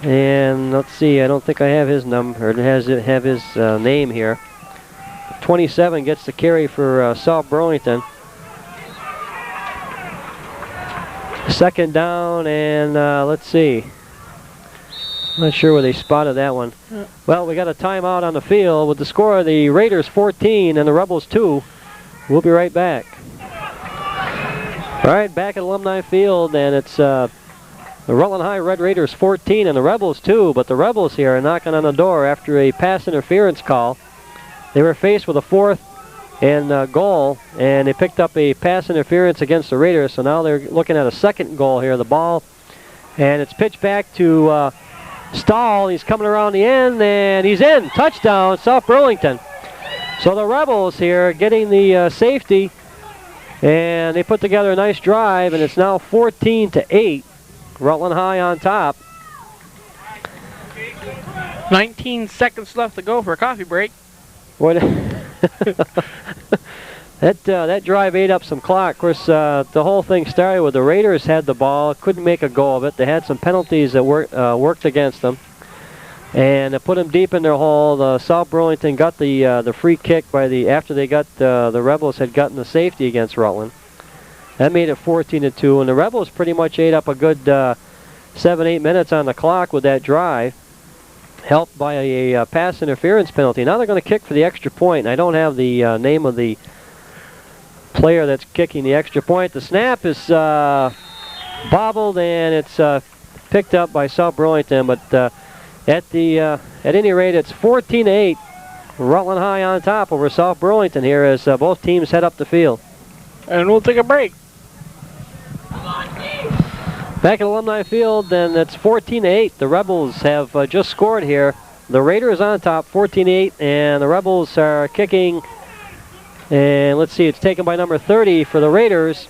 And let's see, I don't think I have his number, or have his name here. 27 gets the carry for South Burlington. 2nd down, and let's see. I'm not sure where they spotted that one. Well, we got a timeout on the field with the score of the Raiders 14 and the Rebels 2. We'll be right back. All right, back at Alumni Field, and it's the Rutland High Red Raiders 14 and the Rebels 2, but the Rebels here are knocking on the door after a pass interference call. They were faced with a 4th and goal, and they picked up a pass interference against the Raiders, so now they're looking at a 2nd goal here. The ball, and it's pitched back to Stahl. He's coming around the end, and he's in. Touchdown, South Burlington. So the Rebels here getting the safety, and they put together a nice drive, and it's now 14-8. Rutland High on top. 19 seconds left to go for a coffee break. What? That drive ate up some clock. Of course, the whole thing started with the Raiders had the ball, couldn't make a go of it. They had some penalties that worked against them, and it put them deep in their hole. The South Burlington got the free kick after they got the Rebels had gotten the safety against Rutland. That made it 14-2, and the Rebels pretty much ate up a good 7-8 minutes on the clock with that drive, helped by a pass interference penalty. Now they're going to kick for the extra point. I don't have the name of the player that's kicking the extra point. The snap is bobbled, and it's picked up by South Burlington, but at any rate, it's 14-8. Rutland High on top over South Burlington here as both teams head up the field. And we'll take a break. Back at Alumni Field, and it's 14-8. The Rebels have just scored here. The Raiders on top, 14-8, and the Rebels are kicking. And let's see, it's taken by number 30 for the Raiders.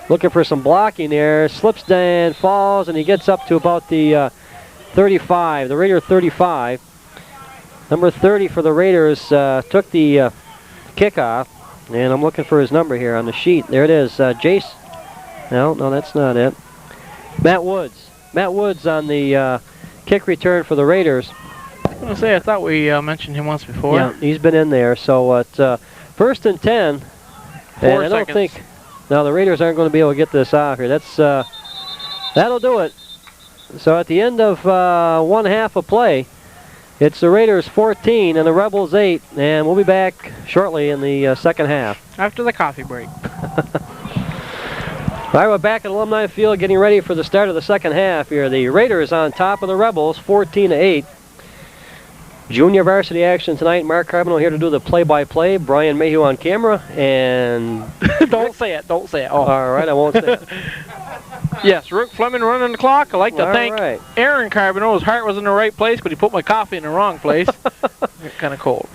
Looking for some blocking there. Slips and falls, and he gets up to about the 35, the Raider 35. Number 30 for the Raiders took the kickoff, and I'm looking for his number here on the sheet. There it is, Jace. No, that's not it. Matt Woods. Matt Woods on the kick return for the Raiders. I was gonna say, I thought we mentioned him once before. Yeah, he's been in there. So it's 1st and 10. 4 and I don't seconds. think now the Raiders aren't going to be able to get this off here. That'll do it. So at the end of 1 half of play, it's the Raiders 14 and the Rebels 8, and we'll be back shortly in the second half. After the coffee break. All right, we're back at Alumni Field getting ready for the start of the second half here. The Raiders on top of the Rebels, 14-8. Junior varsity action tonight. Mark Carboneau here to do the play-by-play. Brian Mayhew on camera, and... Don't say it, don't say it. Oh. All right, I won't say it. Yes, Rick Fleming running the clock. I'd like to thank right. Aaron Carboneau. His heart was in the right place, but he put my coffee in the wrong place. Kind of cold.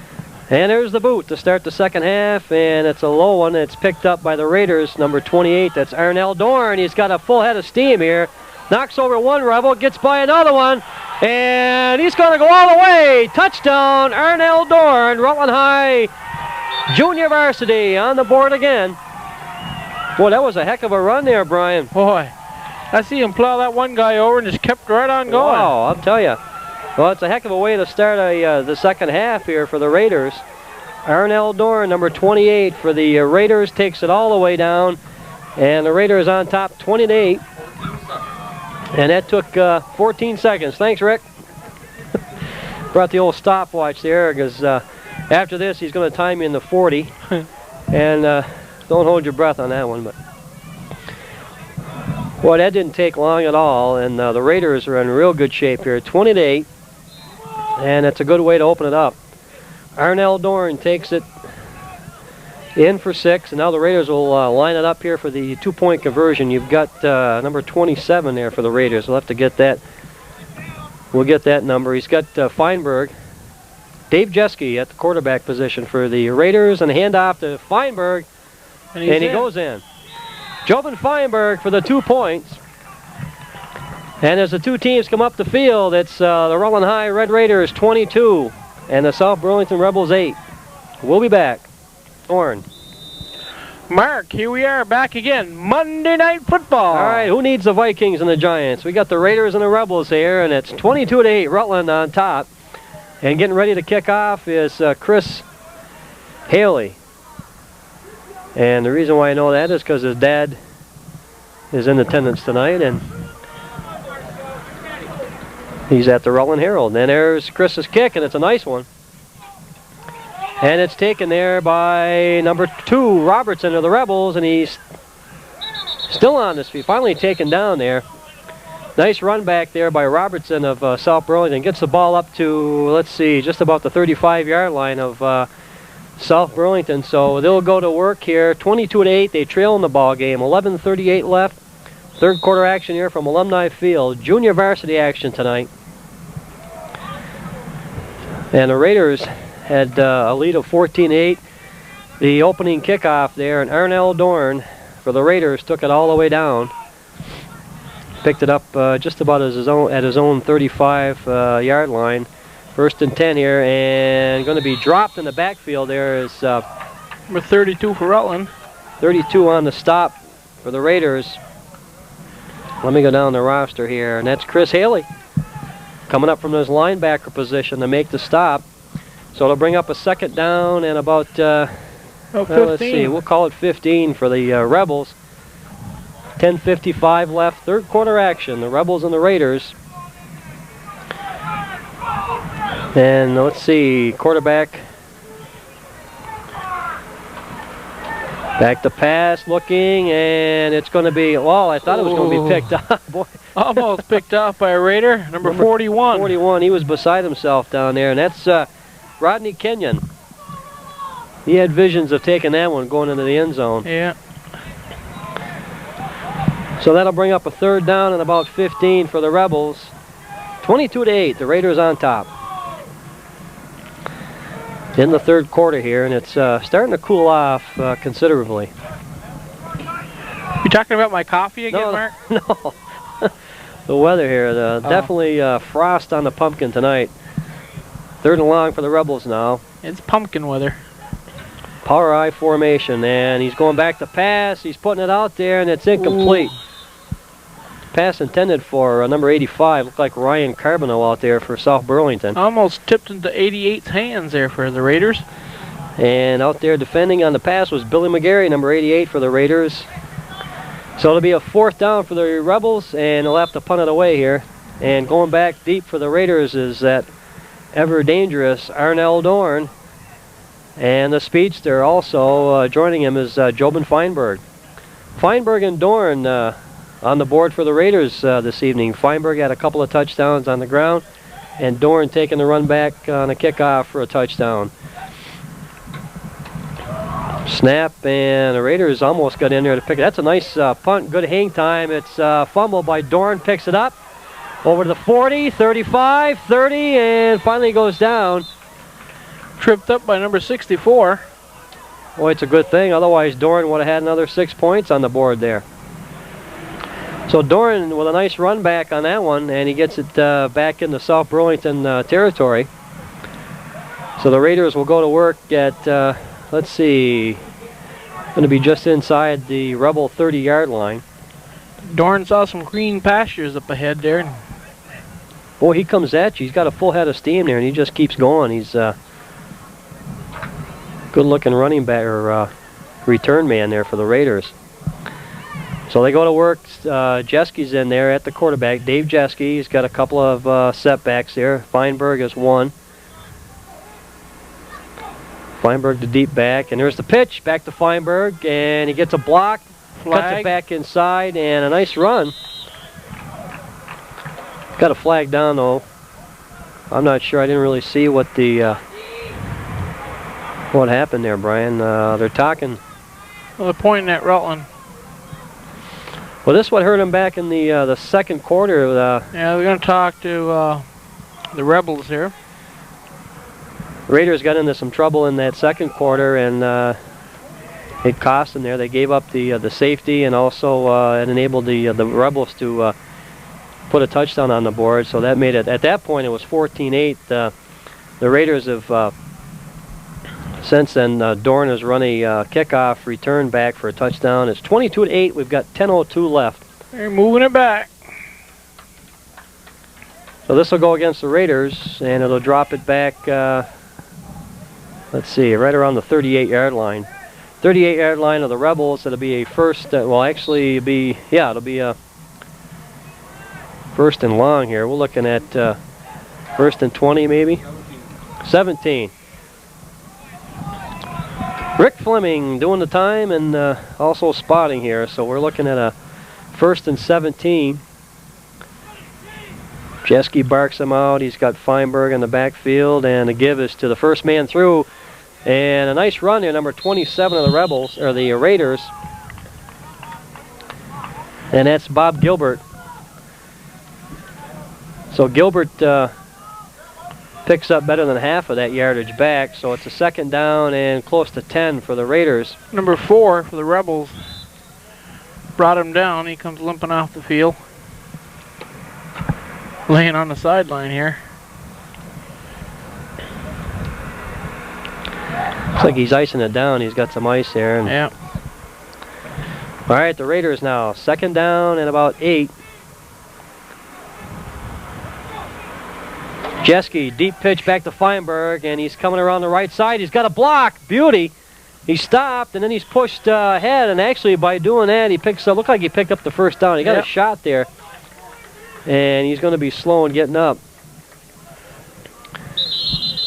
And there's the boot to start the second half, and it's a low one. It's picked up by the Raiders, number 28. That's Arnell Dorn. He's got a full head of steam here. Knocks over one Rebel, gets by another one, and he's going to go all the way. Touchdown, Arnell Dorn. Rutland High Junior Varsity on the board again. Boy, that was a heck of a run there, Brian. Boy, I see him plow that one guy over and just kept right on going. Wow, I'll tell you. Well, it's a heck of a way to start the second half here for the Raiders. Arnell Dorn, number 28 for the Raiders, takes it all the way down. And the Raiders on top 20-8. And that took 14 seconds. Thanks, Rick. Brought the old stopwatch there because after this he's going to time you in the 40. And don't hold your breath on that one. But boy, that didn't take long at all. And the Raiders are in real good shape here, 20-8. And it's a good way to open it up. Arnell Dorn takes it in for 6, and now the Raiders will line it up here for the 2-point conversion. You've got number 27 there for the Raiders. We'll have to get that. We'll get that number. He's got Feinberg. Dave Jeske at the quarterback position for the Raiders, and a handoff to Feinberg, and he goes in. Jovan Feinberg for the 2 points. And as the two teams come up the field, it's the Rutland High Red Raiders 22 and the South Burlington Rebels 8. We'll be back. Orrin. Mark, here we are back again. Monday Night Football. All right, who needs the Vikings and the Giants? We got the Raiders and the Rebels here, and it's 22-8, Rutland on top. And getting ready to kick off is Chris Haley. And the reason why I know that is because his dad is in attendance tonight, and he's at the Rutland Herald. And then there's Chris's kick, and it's a nice one. And it's taken there by number 2, Robertson of the Rebels, and he's still on his feet. Finally taken down there. Nice run back there by Robertson of South Burlington. Gets the ball up to, let's see, just about the 35-yard line of South Burlington. So they'll go to work here. 22-8, they trail in the ball game. 11:38 left. Third quarter action here from Alumni Field. Junior varsity action tonight. And the Raiders had a lead of 14-8. The opening kickoff there, and Arnell Dorn for the Raiders took it all the way down. Picked it up just about at his own 35-yard line. 1st and 10 here, and going to be dropped in the backfield. There is number 32 for Rutland. 32 on the stop for the Raiders. Let me go down the roster here, and that's Chris Haley coming up from his linebacker position to make the stop. So it'll bring up a second down and about, 15. let's see, we'll call it 15 for the Rebels. 10:55 left, third quarter action, the Rebels and the Raiders. And let's see, quarterback. Back to pass, looking, and it's going to be, well, I thought it was going to be picked up. Boy. Almost picked off by a Raider, number 41. 41, he was beside himself down there, and that's Rodney Kenyon. He had visions of taking that one going into the end zone. Yeah. So that'll bring up a third down and about 15 for the Rebels. 22-8, the Raiders on top. In the third quarter here, and it's starting to cool off considerably. You talking about my coffee again, Mark? No. The weather here, definitely frost on the pumpkin tonight. 3rd and long for the Rebels now. It's pumpkin weather. Power I formation, and he's going back to pass. He's putting it out there, and it's incomplete. Ooh. pass intended for number 85. Looked like Ryan Carboneau out there for South Burlington. Almost tipped into 88's hands there for the Raiders. And out there defending on the pass was Billy McGarry, number 88 for the Raiders. So it'll be a 4th down for the Rebels, and they'll have to punt it away here. And going back deep for the Raiders is that ever dangerous Arnell Dorn. And the speedster also joining him is Jobin Feinberg. Feinberg and Dorn on the board for the Raiders this evening. Feinberg had a couple of touchdowns on the ground, and Dorn taking the run back on a kickoff for a touchdown. Snap, and the Raiders almost got in there to pick it. That's a nice punt, good hang time. It's fumbled by Dorn, picks it up. Over to the 40, 35, 30, and finally goes down. Tripped up by number 64. Boy, it's a good thing. Otherwise, Dorn would have had another 6 points on the board there. So Dorn with a nice run back on that one, and he gets it back into South Burlington territory. So the Raiders will go to work at, let's see, going to be just inside the Rebel 30-yard line. Dorn saw some green pastures up ahead there. Boy, he comes at you. He's got a full head of steam there, and he just keeps going. He's a good-looking running back or return man there for the Raiders. So they go to work. Jeski's in there at the quarterback. Dave Jeski. He's got a couple of setbacks there. Feinberg is one. Feinberg the deep back, and there's the pitch back to Feinberg, and he gets a block, cuts it back inside, and a nice run. Got a flag down though. I'm not sure. I didn't really see what the what happened there, Brian. They're talking. Well, they're pointing at Rutland. Well, this is what hurt him back in the second quarter. Yeah, we're going to talk to the Rebels here. Raiders got into some trouble in that second quarter, and it cost them there. They gave up the safety, and also it enabled the Rebels to put a touchdown on the board. So that made it, at that point, it was 14-8. The Raiders have since then, Dorn has run a kickoff return back for a touchdown. It's 22-8. We've got 10:02 left. They're moving it back. So this will go against the Raiders, and it'll drop it back, let's see, right around the 38-yard line. 38-yard line of the Rebels. It'll be a first, well, actually, it'll be a first and long here. We're looking at first and 20 maybe? 17. Rick Fleming doing the time and also spotting here, so we're looking at a first and 17. Jeski barks him out. He's got Feinberg in the backfield, and the give is to the first man through. And a nice run there, number 27 of the Rebels, or the Raiders. And that's Bob Gilbert. So Gilbert picks up better than half of that yardage back, so it's a second down and close to 10 for the Raiders. Number 4 for the Rebels brought him down. He comes limping off the field, laying on the sideline here. Looks like he's icing it down. He's got some ice there. And yeah. All right, the Raiders now, second down and about 8. Jeski, deep pitch back to Feinberg, and he's coming around the right side. He's got a block. Beauty. He stopped, and then he's pushed ahead, and actually by doing that, he picks up, looked like he picked up the first down. He got a shot there, and he's going to be slow in getting up.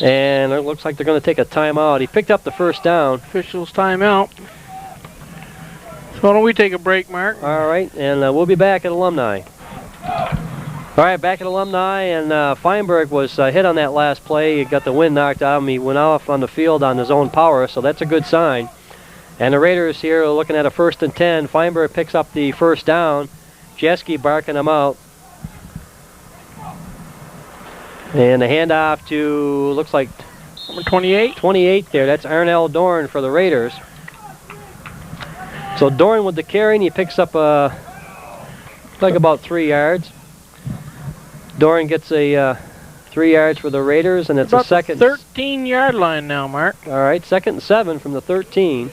And it looks like they're going to take a timeout. He picked up the first down. Officials timeout. So why don't we take a break, Mark? All right, and we'll be back at Alumni. All right, back at Alumni, and Feinberg was hit on that last play. He got the wind knocked out of him. He went off on the field on his own power, so that's a good sign. And the Raiders here are looking at a first and 10. Feinberg picks up the first down. Jeski barking him out. And the handoff to, looks like number 28. 28 there. That's Arnell Dorn for the Raiders. So Dorn with the carry, and he picks up like about 3 yards. Dorn gets a 3 yards for the Raiders, and it's about a second. 13-yard line now, Mark. All right, second and 7 from the 13.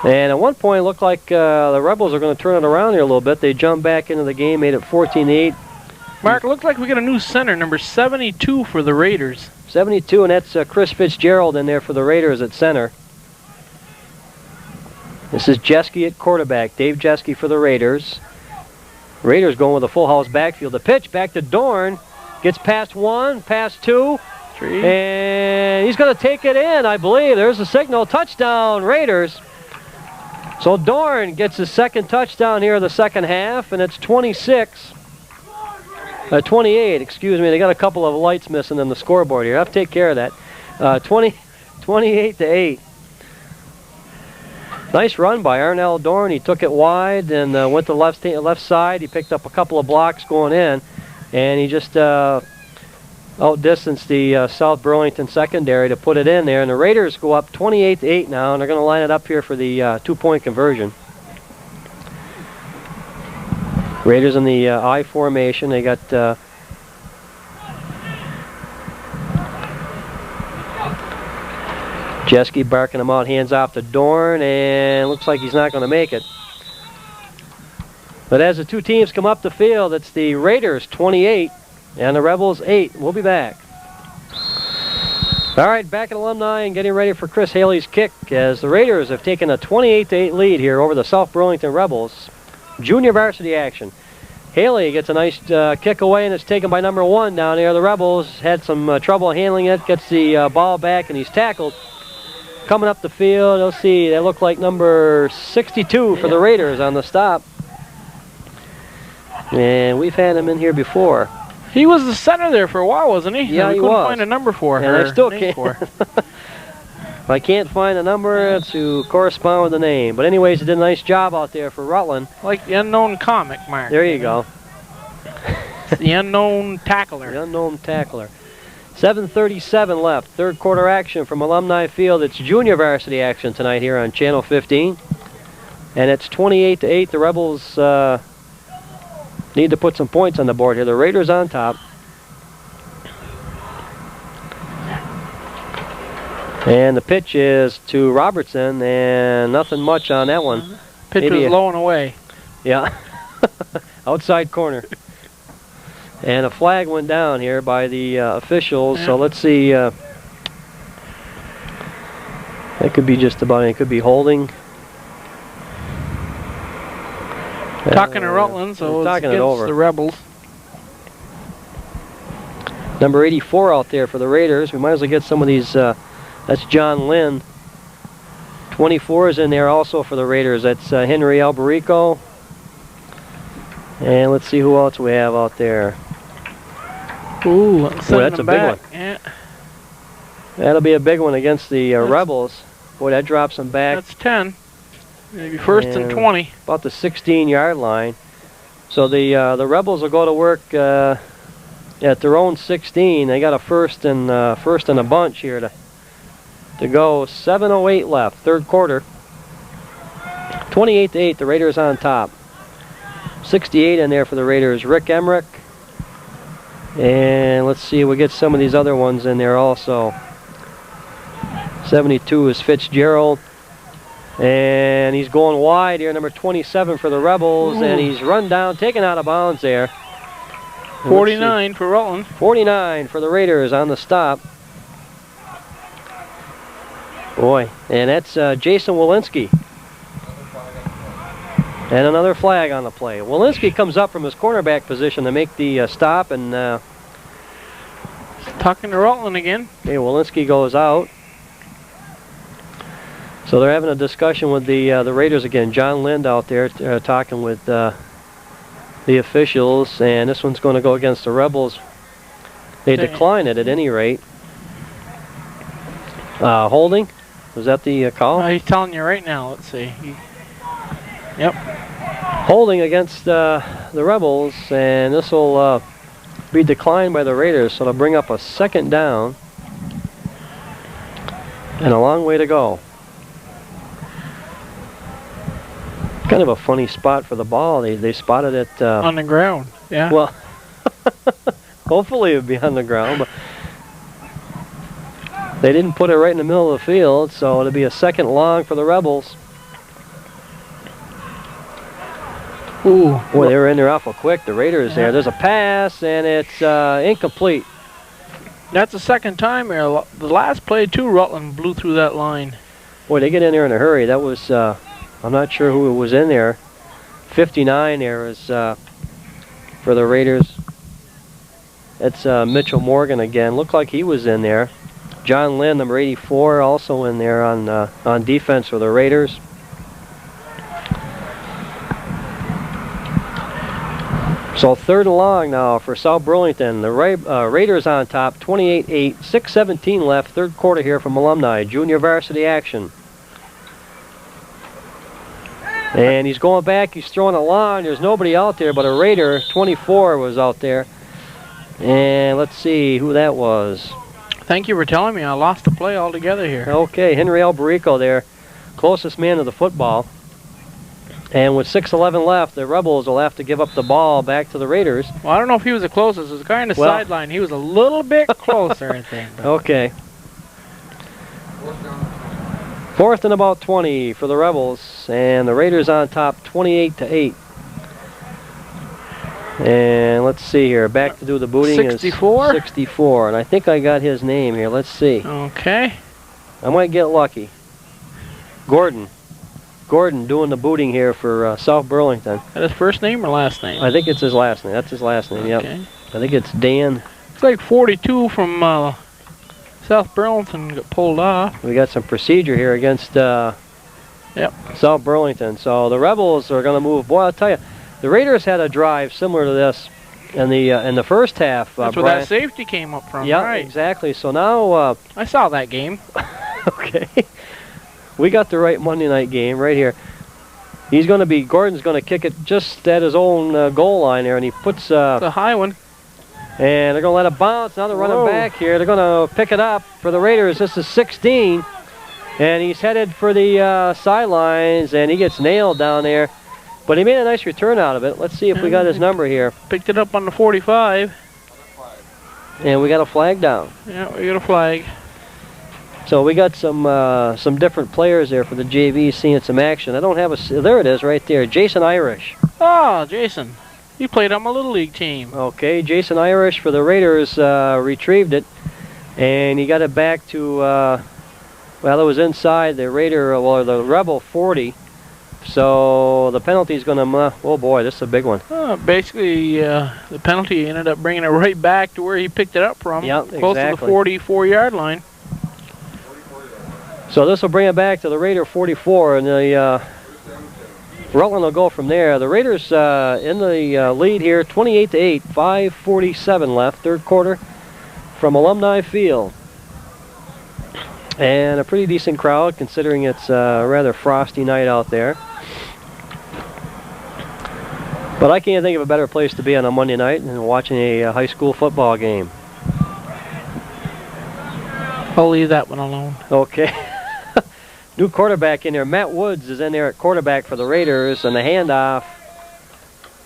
And at one point, it looked like the Rebels are going to turn it around here a little bit. They jumped back into the game, made it 14-8. Mark, it looks like we got a new center, number 72 for the Raiders. 72, and that's Chris Fitzgerald in there for the Raiders at center. This is Jeske at quarterback. Dave Jeske for the Raiders. Raiders going with a full house backfield. The pitch back to Dorn. Gets past one, past two. 3. And he's going to take it in, I believe. There's a signal. Touchdown, Raiders. So Dorn gets his second touchdown here in the second half, and it's 28, excuse me. They got a couple of lights missing in the scoreboard here. I have to take care of that. 28-8. Nice run by Arnell Dorn. He took it wide and went to the left side. He picked up a couple of blocks going in, and he just outdistanced the South Burlington secondary to put it in there. And the Raiders go up 28-8 now, and they're going to line it up here for the 2-point conversion. Raiders in the I formation. They got Jeske barking him out, hands off to Dorn, and looks like he's not going to make it. But as the two teams come up the field, it's the Raiders 28 and the Rebels 8. We'll be back. All right, back at Alumni and getting ready for Chris Haley's kick as the Raiders have taken a 28-8 lead here over the South Burlington Rebels. Junior varsity action. Haley gets a nice kick away, and it's taken by number 1 down there. The Rebels had some trouble handling it, gets the ball back, and he's tackled. Coming up the field, let's see, they look like number 62 for the Raiders on the stop. And we've had him in here before. He was the center there for a while, wasn't he? Yeah, we couldn't find a number for her. And I still can't. I can't find a number to correspond with the name. But anyways, he did a nice job out there for Rutland. Like the unknown comic, Mark. There you go. The unknown tackler. The unknown tackler. 7:37 left. Third quarter action from Alumni Field. It's junior varsity action tonight here on Channel 15. And it's 28-8. The Rebels need to put some points on the board here. The Raiders on top. And the pitch is to Robertson, and nothing much on that one. Pitch was low and away. Yeah. Outside corner. And a flag went down here by the officials, so let's see. That could be just about it. It could be holding. Talking to Rutland, so it's against the Rebels. Number 84 out there for the Raiders. We might as well get some of these. That's John Lynn. 24 is in there also for the Raiders. That's Henry Alberico. And let's see who else we have out there. Ooh, that's a big one. Yeah. That'll be a big one against the Rebels. Boy, that drops them back. That's 10. Maybe first and 20. About the 16-yard line. So the Rebels will go to work at their own 16. They got a first and a bunch here to go. 7:08 left, third quarter. 28-8. The Raiders on top. 68 in there for the Raiders. Rick Emmerich. And let's see, we'll get some of these other ones in there also. 72 is Fitzgerald. And he's going wide here, number 27 for the Rebels. Ooh. And he's run down, taken out of bounds there. 49 for Rutland. 49 for the Raiders on the stop. Boy, and that's Jason Walensky. And another flag on the play. Walensky comes up from his cornerback position to make the stop, and talking to Rutland again. Okay, Walensky goes out. So they're having a discussion with the Raiders again. John Lind out there talking with the officials, and this one's going to go against the Rebels. They decline it at any rate. Holding? Was that the call? He's telling you right now. Let's see. Yep. Holding against the Rebels, and this will be declined by the Raiders, so they'll bring up a second down. And a long way to go. Kind of a funny spot for the ball. They spotted it on the ground. Yeah. Well, hopefully it would be on the ground, but they didn't put it right in the middle of the field, so it'll be a second long for the Rebels. Ooh. Boy, they were in there awful quick. The Raiders there. There's a pass, and it's incomplete. That's the second time here. The last play, too, Rutland blew through that line. Boy, they get in there in a hurry. That was, I'm not sure who was in there. 59 there is for the Raiders. It's Mitchell Morgan again. Looked like he was in there. John Lynn, number 84, also in there on defense for the Raiders. So 3rd and long now for South Burlington. The Raiders on top, 28-8, 6:17 left, 3rd quarter here from Alumni. Junior varsity action. And he's going back, he's throwing a line. There's nobody out there, but a Raider, 24, was out there. And let's see who that was. Thank you for telling me. I lost the play altogether here. Okay, Henry Alberico there, closest man to the football. And with 6:11 left, the Rebels will have to give up the ball back to the Raiders. Well, I don't know if he was the closest. It was the guy on the sideline. He was a little bit closer, I think. Okay. 4th and about 20 for the Rebels, and the Raiders on top, 28-8. And let's see here. Back to do the booting 64? is 64, and I think I got his name here. Let's see. Okay. I might get lucky. Gordon doing the booting here for South Burlington. Is that his first name or last name? I think it's his last name. That's his last name, yep. Okay. I think it's Dan. It's like 42 from South Burlington got pulled off. We got some procedure here against South Burlington. So the Rebels are going to move. Boy, I'll tell you, the Raiders had a drive similar to this in the first half. That's where Brian. that safety came up from. Yeah, right. exactly. So now, I saw that game. okay, we got the right Monday night game right here. Gordon's going to kick it just at his own goal line there, and he puts the high one. And they're going to let it bounce. Now they're running back here. They're going to pick it up for the Raiders. This is 16. And he's headed for the sidelines, and he gets nailed down there. But he made a nice return out of it. Let's see if we got his number here. Picked it up on the 45. And we got a flag down. Yeah, we got a flag. So we got some different players there for the JV seeing some action. I don't have a... There it is right there. Jason Irish. Oh, Jason. He played on my Little League team. Okay, Jason Irish for the Raiders retrieved it. And he got it back to... well, it was inside the the Rebel 40. So the penalty is going to... oh, boy, this is a big one. Basically, the penalty ended up bringing it right back to where he picked it up from. Yep, close to the 44-yard line. So this will bring it back to the Raider 44, and the Rutland will go from there. The Raiders in the lead here, 28-8, 5:47 left, 3rd quarter from Alumni Field. And a pretty decent crowd, considering it's a rather frosty night out there. But I can't think of a better place to be on a Monday night than watching a high school football game. I'll leave that one alone. Okay. New quarterback in there. Matt Woods is in there at quarterback for the Raiders, and the handoff,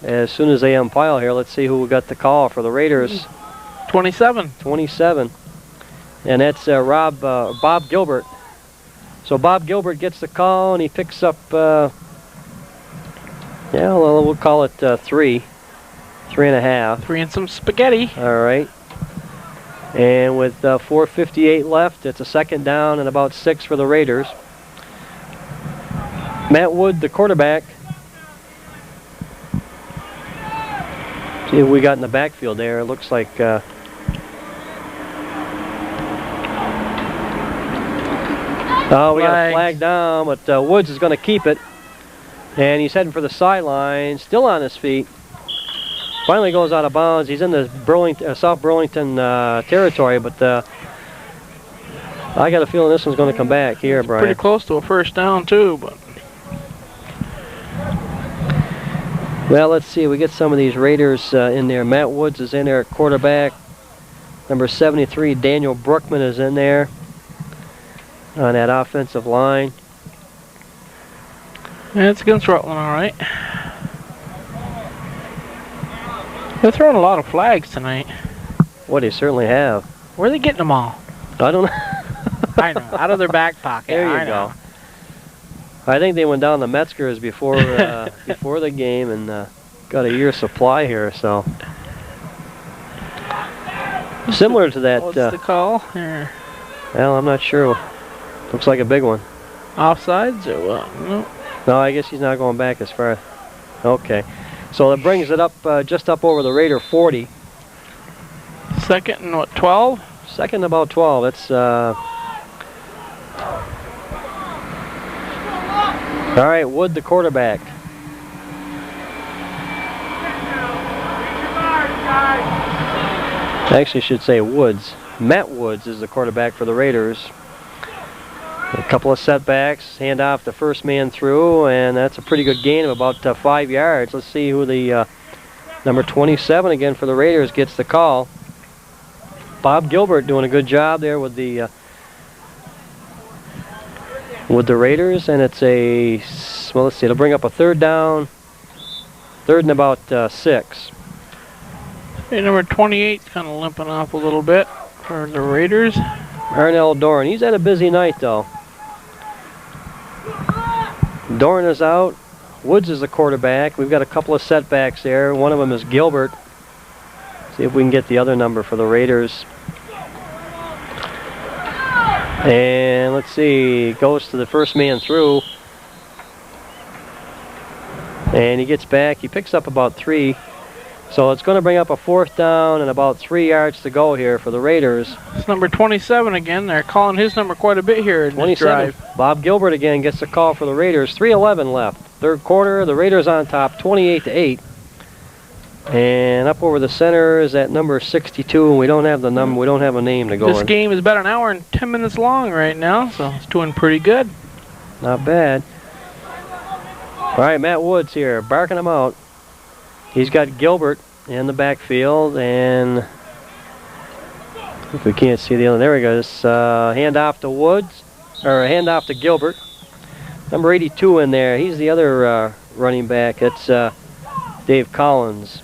as soon as they umpire here, let's see who got the call for the Raiders. 27. 27. And that's Bob Gilbert. So Bob Gilbert gets the call, and he picks up, yeah, well, we'll call it 3.5. 3 and some spaghetti. All right. And with 4:58 left, it's a 2nd down and about 6 for the Raiders. Matt Wood, the quarterback. See what we got in the backfield there. It looks like... oh, we got a flag down, but Woods is going to keep it. And he's heading for the sideline, still on his feet. Finally goes out of bounds. He's in the South Burlington territory, but I got a feeling this one's going to come back here, Brian. Pretty close to a 1st down, too, but... Well, let's see. We get some of these Raiders in there. Matt Woods is in there at quarterback. Number 73, Daniel Brookman, is in there on that offensive line. Yeah, it's against Rutland, all right. They're throwing a lot of flags tonight. Well, they certainly have. Where are they getting them all? I don't know. I know, out of their back pocket. There you go. I think they went down to Metzger's before before the game and got a year's supply here. So similar to that. What's the call here? Well, I'm not sure. Looks like a big one. Offsides or what? No. No, I guess he's not going back as far. Okay. So that brings it up just up over the Raider 40. Second and what, 12? Second about 12. That's all right, Wood, the quarterback. Actually, should say Woods. Matt Woods is the quarterback for the Raiders. A couple of setbacks, hand off the first man through, and that's a pretty good gain of about 5 yards. Let's see who the number 27 again for the Raiders gets the call. Bob Gilbert doing a good job there with the Raiders, and it's a, well, let's see, it'll bring up a third down, third and about 6. Hey, number 28's kind of limping off a little bit for the Raiders. Arnell Dorn, he's had a busy night though. Dorn is out. Woods is the quarterback. We've got a couple of setbacks there. One of them is Gilbert. See if we can get the other number for the Raiders. And let's see, goes to the first man through. And he gets back. He picks up about 3. So it's going to bring up a fourth down and about 3 yards to go here for the Raiders. It's number 27 again. They're calling his number quite a bit here in this drive. Bob Gilbert again gets the call for the Raiders. 3:11 left. Third quarter, the Raiders on top, 28-8. And up over the center is that number 62, and we don't have the number. We don't have a name to go This game is about an hour and 10 minutes long right now, so it's doing pretty good. Not bad. All right, Matt Woods here, barking him out. He's got Gilbert in the backfield, and if we can't see the other, there we go. This hand off to Woods, or hand off to Gilbert. Number 82 in there. He's the other running back. It's Dave Collins.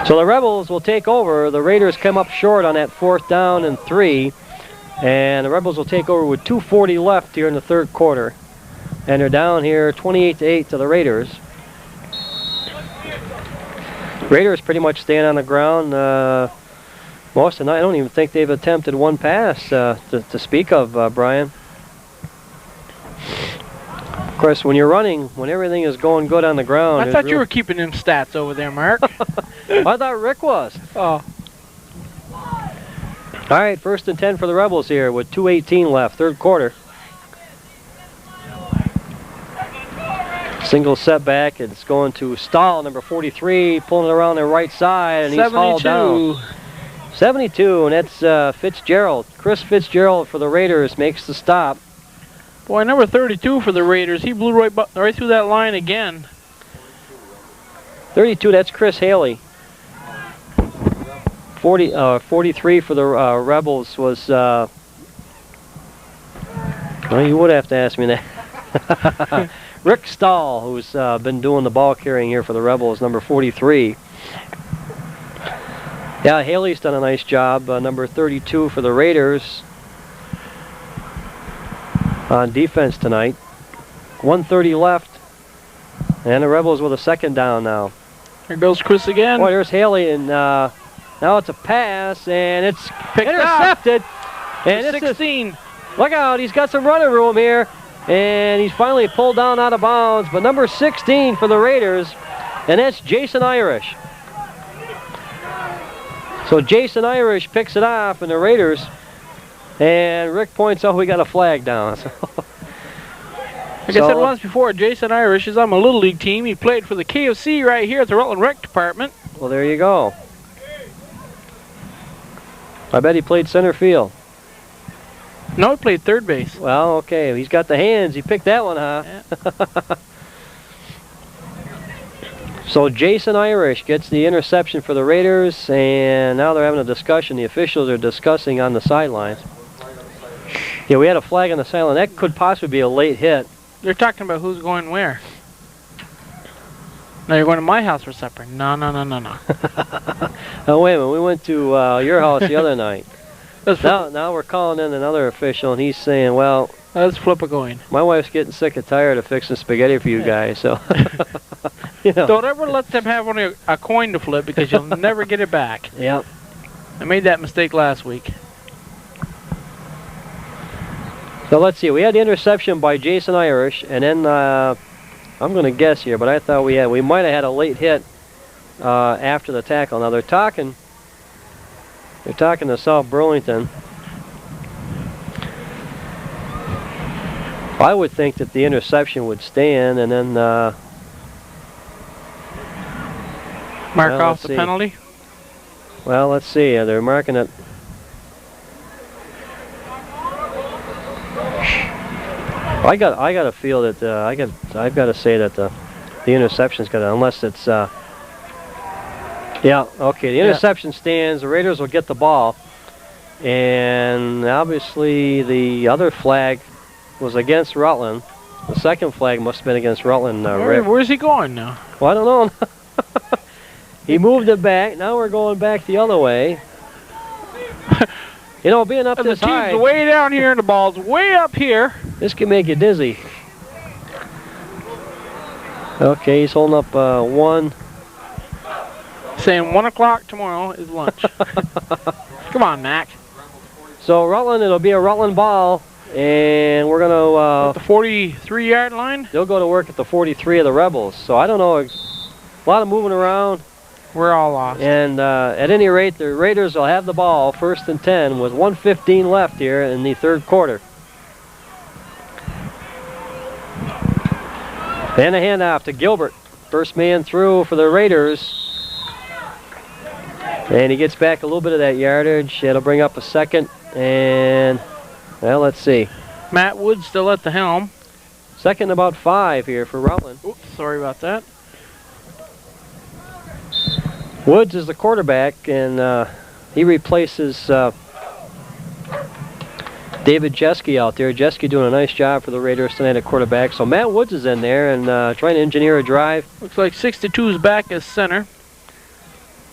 So the Rebels will take over. The Raiders come up short on that fourth down and 3, and the Rebels will take over with 2:40 left here in the third quarter. And they're down here 28-8 to the Raiders. Raiders pretty much staying on the ground most of the night. I don't even think they've attempted one pass to speak of, Brian. Of course, when you're running, when everything is going good on the ground... I thought you were keeping them stats over there, Mark. I thought Rick was. Oh. All right, 1st and 10 for the Rebels here with 2:18 left, third quarter. Single setback, it's going to Stahl, number 43, pulling it around the right side, and he's hauled down. 72, and that's Fitzgerald. Chris Fitzgerald for the Raiders makes the stop. Boy, number 32 for the Raiders, he blew right through that line again. 32, that's Chris Haley. 43 for the Rebels was, well, you would have to ask me that. Rick Stahl, who's been doing the ball carrying here for the Rebels, number 43. Yeah, Haley's done a nice job, number 32 for the Raiders on defense tonight. 1:30 left, and the Rebels with a second down now. Here goes Chris again. Boy, there's Haley, and now it's a pass, and it's intercepted. And it's 16. Look out, he's got some running room here. And he's finally pulled down out of bounds. But number 16 for the Raiders, and that's Jason Irish. So Jason Irish picks it off, and the Raiders, and Rick points out we got a flag down. Like I said once before, Jason Irish is on my Little League team. He played for the KFC right here at the Rutland Rec Department. Well, there you go. I bet he played center field. No, he played third base. Well, okay. He's got the hands. He picked that one, huh? Yeah. So Jason Irish gets the interception for the Raiders, and now they're having a discussion. The officials are discussing on the sidelines. Yeah, we had a flag on the sideline. That could possibly be a late hit. They're talking about who's going where. No, you're going to my house for supper. No. Oh, wait a minute. We went to your house the other night. Now we're calling in another official, and he's saying, well, let's flip a coin. My wife's getting sick and tired of fixing spaghetti for you guys, so you know. Don't ever let them have only a coin to flip because you'll never get it back. Yep. I made that mistake last week. So let's see. We had the interception by Jason Irish, and then I'm going to guess here, but I thought we might have had a late hit after the tackle. Now they're talking to South Burlington. I would think that the interception would stand, and then mark off the penalty. Well, let's see. They're marking it. I got to feel that I've got to say that the interception's got to, unless it's yeah, okay, the interception stands. The Raiders will get the ball, and obviously the other flag was against Rutland. The second flag must have been against Rutland. Where's he going now? Well, I don't know. He moved it back. Now we're going back the other way. You know, being up this high. The team's way down here and the ball's way up here. This can make you dizzy. Okay, he's holding up one. Saying 1 o'clock tomorrow is lunch. Come on, Mac. So Rutland, it'll be a Rutland ball, and we're gonna at the 43-yard line. They'll go to work at the 43 of the Rebels. So I don't know, a lot of moving around. We're all lost. And at any rate, the Raiders will have the ball, 1st and 10, with 1:15 left here in the third quarter. And a handoff to Gilbert. First man through for the Raiders. And he gets back a little bit of that yardage. It'll bring up a second. And, well, let's see. Matt Wood still at the helm. Second about 5 here for Rutland. Oops, sorry about that. Woods is the quarterback, and he replaces David Jeske out there. Jeske doing a nice job for the Raiders tonight at quarterback. So Matt Woods is in there and trying to engineer a drive. Looks like 62's back as center.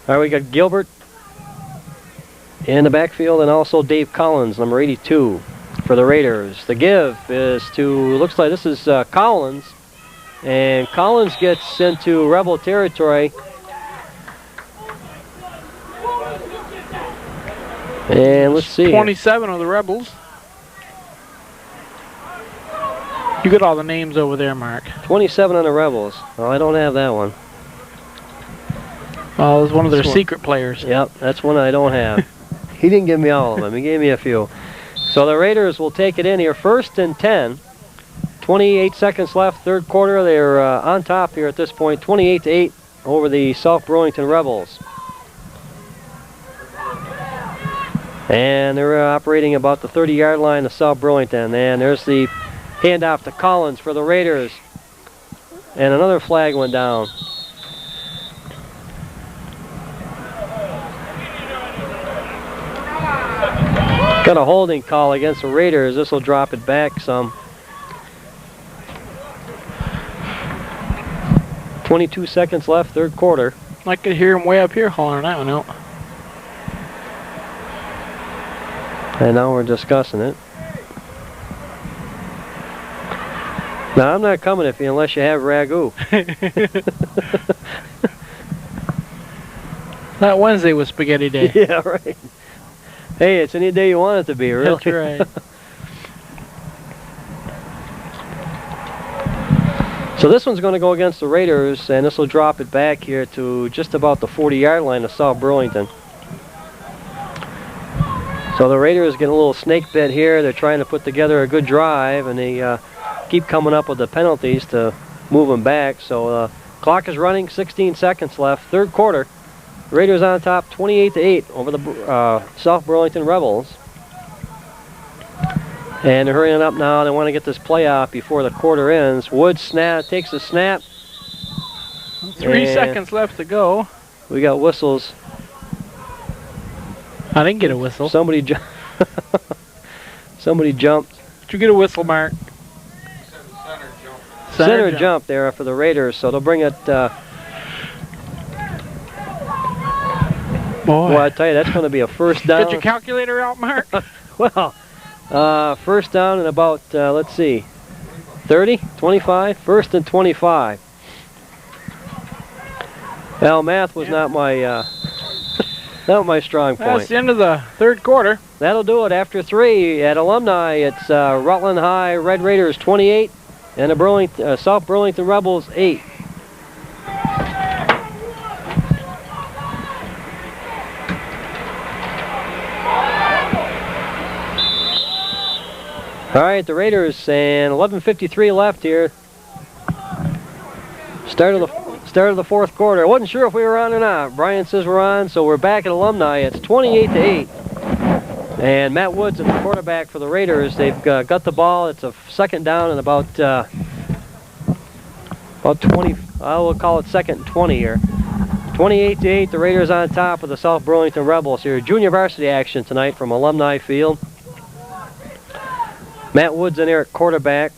All right, we got Gilbert in the backfield, and also Dave Collins, number 82 for the Raiders. The give is to, looks like this is Collins, and Collins gets into Rebel territory. And let's see. 27 of the Rebels. You got all the names over there, Mark. 27 on the Rebels. Oh, I don't have that one. Oh, it was one of their secret players. Yep, that's one I don't have. He didn't give me all of them. He gave me a few. So the Raiders will take it in here. 1st and 10. 28 seconds left, third quarter. They're on top here at this point. 28-8 over the South Burlington Rebels. And they're operating about the 30-yard line of South Burlington. And there's the handoff to Collins for the Raiders. And another flag went down. Got a holding call against the Raiders. This will drop it back some. 22 seconds left, third quarter. I could hear him way up here hollering that one out. And now we're discussing it. Now, I'm not coming unless you have ragu. That Wednesday was spaghetti day. Yeah, right. Hey, it's any day you want it to be, really. That's right. So this one's going to go against the Raiders, and this will drop it back here to just about the 40-yard line of South Burlington. So the Raiders get a little snake bit here. They're trying to put together a good drive, and they keep coming up with the penalties to move them back. So clock is running, 16 seconds left, third quarter. Raiders on top, 28-8 over the South Burlington Rebels. And they're hurrying up now. They want to get this play out before the quarter ends. Wood takes a snap. 3 seconds left to go. We got whistles. I didn't get a whistle. Somebody jumped. Did you get a whistle, Mark? Center jump there for the Raiders, so they'll bring it Boy. Well, I tell you, that's going to be a first down. Get your calculator out, Mark. Well, first down and about, let's see, 30, 25, first and 25. Well, math was not my strong point. That's the end of the third quarter. That'll do it. After 3 at Alumni, it's Rutland High Red Raiders 28 and the South Burlington Rebels 8. All right, the Raiders, and 11:53 left here. Start of the fourth quarter. I wasn't sure if we were on or not. Brian says we're on, so we're back at Alumni. It's 28-8. And Matt Woods at the quarterback for the Raiders. They've got the ball. It's a second down and about 20. I will call it second and 20 here. 28-8. The Raiders on top of the South Burlington Rebels here. Junior varsity action tonight from Alumni Field. Matt Woods in there at quarterback.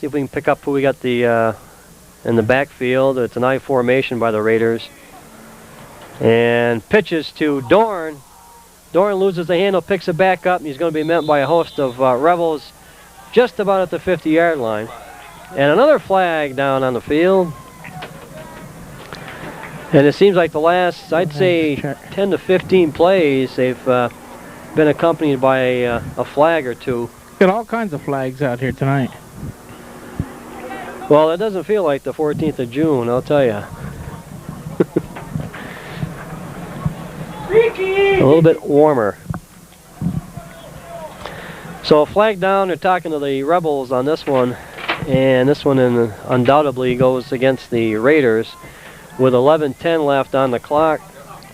See if we can pick up who we got in the backfield. It's an I formation by the Raiders. And pitches to Dorn. Dorn loses the handle, picks it back up, and he's going to be met by a host of Rebels just about at the 50-yard line. And another flag down on the field. And it seems like the last, I'd say, 10 to 15 plays, they've been accompanied by a flag or two. Got all kinds of flags out here tonight. Well, it doesn't feel like the 14th of June, I'll tell you. A little bit warmer. So a flag down, they're talking to the Rebels on this one. And this one undoubtedly goes against the Raiders with 11:10 left on the clock.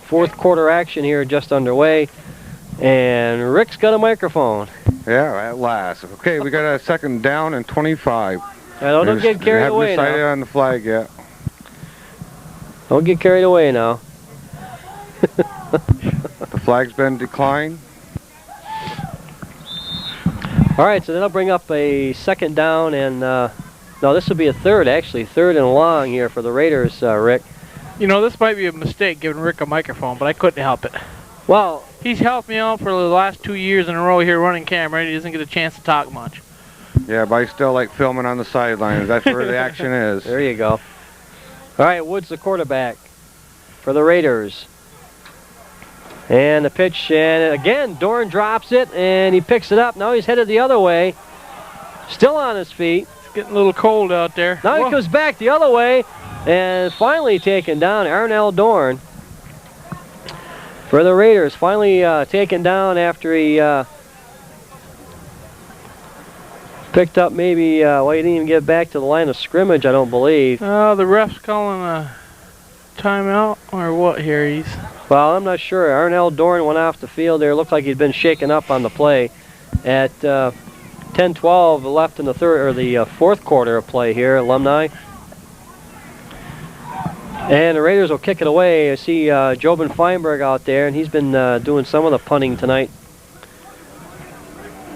Fourth quarter action here just underway. And Rick's got a microphone. Yeah, at last. Okay, we got a second down and 25. Don't get carried away now. Haven't decided on the flag yet. Don't get carried away now. The flag's been declined. All right, so that'll bring up a second down and, no, this will be a third, actually. Third and long here for the Raiders, Rick. You know, this might be a mistake giving Rick a microphone, but I couldn't help it. Well, he's helped me out for the last 2 years in a row here running camera, and he doesn't get a chance to talk much. Yeah, but I still like filming on the sidelines. That's where the action is. There you go. All right, Woods the quarterback for the Raiders. And the pitch, and again, Dorn drops it, and he picks it up. Now he's headed the other way. Still on his feet. It's getting a little cold out there. Now he goes back the other way, and finally taken down, Arnell Dorn. For the Raiders, finally taken down after he picked up maybe, well, he didn't even get back to the line of scrimmage, I don't believe. Oh, the ref's calling a timeout, or what here? Well, I'm not sure. Arnell Dorn went off the field there. Looked like he'd been shaken up on the play. At 10-12 left in the fourth quarter of play here, Alumni. And the Raiders will kick it away. I see Jobin Feinberg out there, and he's been doing some of the punting tonight.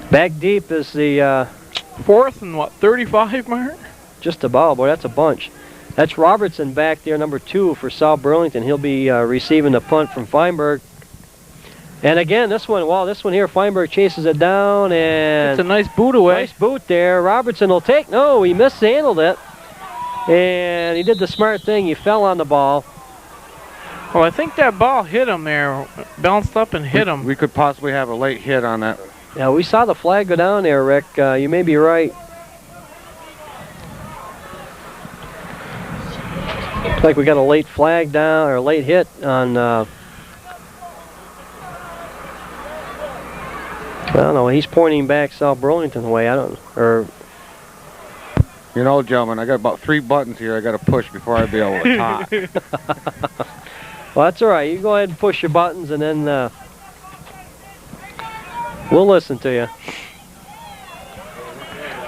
Back deep is the... fourth and what, 35, Mark? Just about. Boy, that's a bunch. That's Robertson back there, number 2 for South Burlington. He'll be receiving the punt from Feinberg. And again, this one here, Feinberg chases it down, and... It's a nice boot away. Nice boot there. Robertson will take... No, he mishandled it. And he did the smart thing. He fell on the ball. Well, I think that ball hit him there. Bounced up and hit him. We could possibly have a late hit on that. Yeah, we saw the flag go down there, Rick. You may be right. Looks like we got a late flag down, or a late hit on... I don't know. He's pointing back South Burlington way. Or... You know, gentlemen, I got about 3 buttons here I got to push before I be able to talk. Well, that's all right. You go ahead and push your buttons, and then we'll listen to you.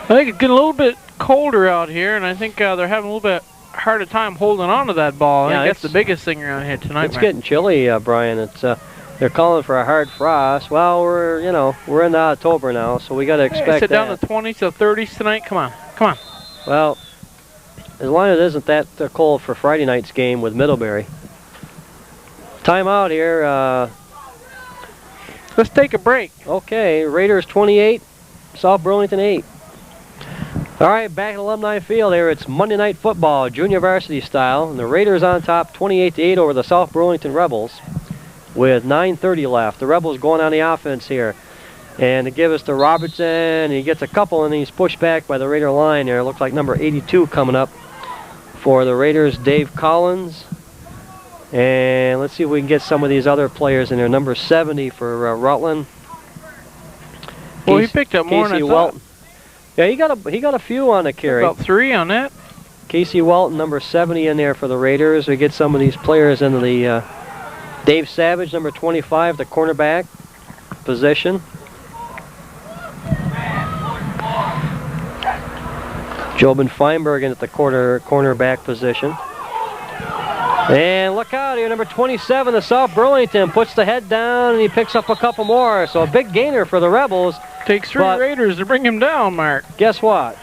I think it's getting a little bit colder out here, and I think they're having a little bit harder time holding on to that ball. I think that's the biggest thing around here tonight. It's getting chilly, Brian. It's they're calling for a hard frost. Well, we're in October now, so we got to expect sit down to 20s to 30s tonight. Come on, come on. Well, as long as it isn't that cold for Friday night's game with Middlebury. Timeout here. Let's take a break. Okay, Raiders 28, South Burlington 8. All right, back at Alumni Field here. It's Monday Night Football, junior varsity style. And the Raiders on top 28-8 over the South Burlington Rebels with 9:30 left. The Rebels going on the offense here. And to give us to Robertson, he gets a couple and he's pushed back by the Raider line there. It looks like number 82 coming up for the Raiders, Dave Collins. And let's see if we can get some of these other players in there. Number 70 for Rutland. Well, he picked up more than I thought. Welton. Yeah, he got a few on the carry. About 3 on that. Casey Welton, number 70 in there for the Raiders. We get some of these players into the Dave Savage, number 25, the cornerback position. Jobin Feinberg in at the cornerback position. And look out here, number 27, the South Burlington puts the head down and he picks up a couple more. So a big gainer for the Rebels. Takes 3 Raiders to bring him down, Mark. Guess what?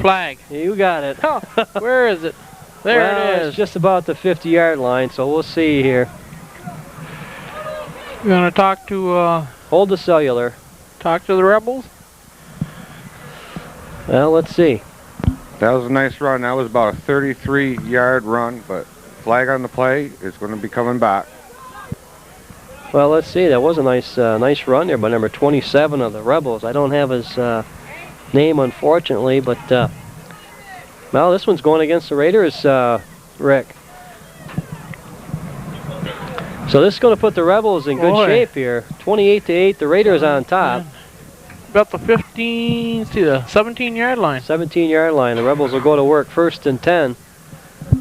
Flag. You got it. Oh, where is it? There it is. It's just about the 50-yard line, so we'll see here. You want to talk to... Hold the cellular. Talk to the Rebels? Well, let's see. That was a nice run. That was about a 33-yard run, but flag on the play. It's going to be coming back. Well, let's see. That was a nice run there by number 27 of the Rebels. I don't have his name, unfortunately, but well, this one's going against the Raiders, Rick. So this is going to put the Rebels in good shape here. 28-8. The Raiders on top. About the 17-yard line. 17-yard line. The Rebels will go to work 1st and 10.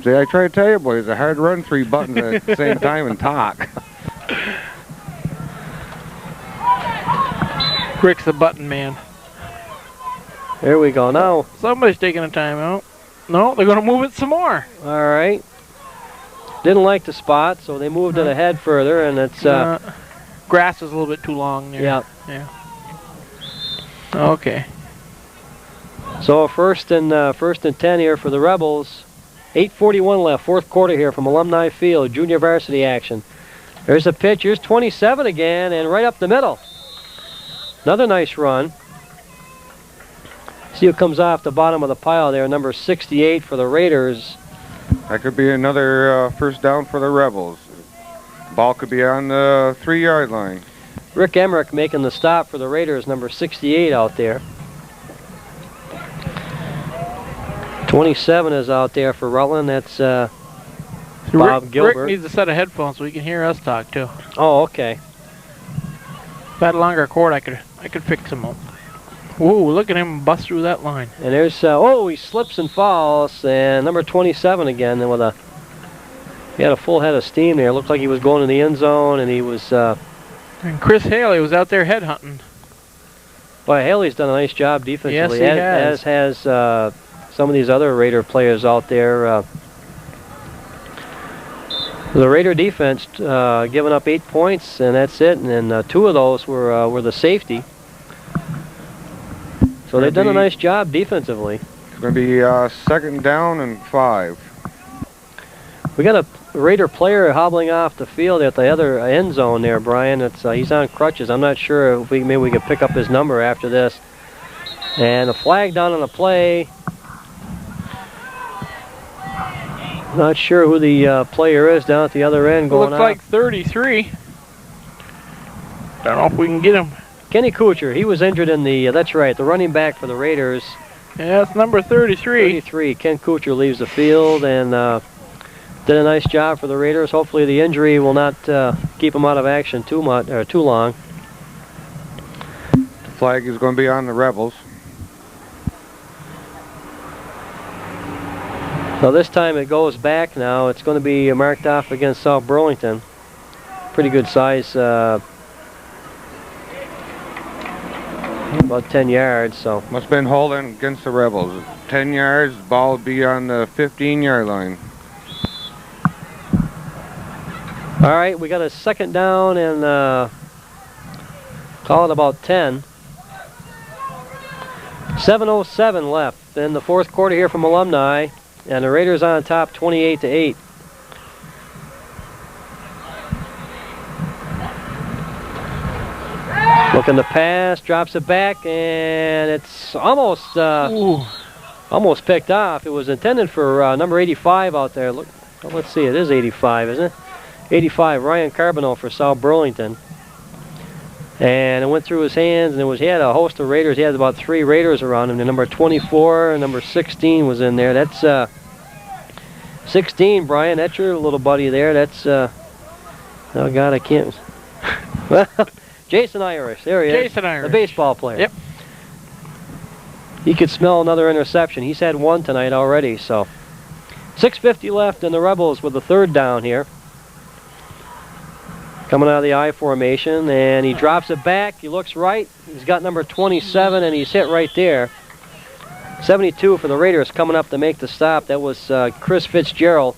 See, I try to tell you, boys, it's a hard run 3 buttons at the same time and talk. Rick's the button man. There we go. Now somebody's taking a timeout. No, they're going to move it some more. All right. Didn't like the spot, so they moved it ahead further, and it's grass is a little bit too long there. Yeah. Okay. So first and 10 here for the Rebels. 8:41 left, 4th quarter here from Alumni Field, junior varsity action. There's a pitch. Here's 27 again, and right up the middle. Another nice run. See who comes off the bottom of the pile there, number 68 for the Raiders. That could be another first down for the Rebels. Ball could be on the 3-yard line. Rick Emmerich making the stop for the Raiders, number 68 out there. 27 is out there for Rutland. That's Bob Gilbert. Rick needs a set of headphones so he can hear us talk too. Oh, okay. If I had a longer cord, I could fix him up. Whoa, look at him bust through that line. And there's, he slips and falls, and number 27 again, and he had a full head of steam there. Looked like he was going to the end zone, and he was... and Chris Haley was out there headhunting. Boy, Haley's done a nice job defensively. Yes, he has. As has some of these other Raider players out there. The Raider defense giving up 8 points, and that's it. And then 2 of those were the safety. So they've done a nice job defensively. It's going to be 2nd down and 5. We got a Raider player hobbling off the field at the other end zone there, Brian. It's he's on crutches. I'm not sure if maybe we could pick up his number after this. And a flag down on the play. Not sure who the player is down at the other end going Looks like 33. Don't know if we can get him. Kenny Kuchar, he was injured in the, that's right, the running back for the Raiders. Yeah, it's number 33. 33. Ken Kuchar leaves the field and did a nice job for the Raiders. Hopefully the injury will not keep him out of action too long. The flag is going to be on the Rebels. So this time it goes back now. It's going to be marked off against South Burlington. Pretty good size. About 10 yards, so. Must have been holding against the Rebels. 10 yards, ball would be on the 15-yard line. All right, we got a 2nd down and call it about 10. 7:07 left in the 4th quarter here from Alumni, and the Raiders on top 28-8. Looking to pass, drops it back, and it's almost almost picked off. It was intended for number 85 out there. Look, well, let's see, it is 85, isn't it? 85, Ryan Carboneau for South Burlington. And it went through his hands, and he had a host of Raiders. He had about 3 Raiders around him. The number 24 and number 16 was in there. That's 16, Brian. That's your little buddy there. That's, oh God, I can't. Well, Jason Irish. There he is. Jason Irish. The baseball player. Yep. He could smell another interception. He's had 1 tonight already, so. 6:50 left, and the Rebels with the 3rd down here. Coming out of the I formation, and he drops it back. He looks right. He's got number 27, and he's hit right there. 72 for the Raiders coming up to make the stop. That was Chris Fitzgerald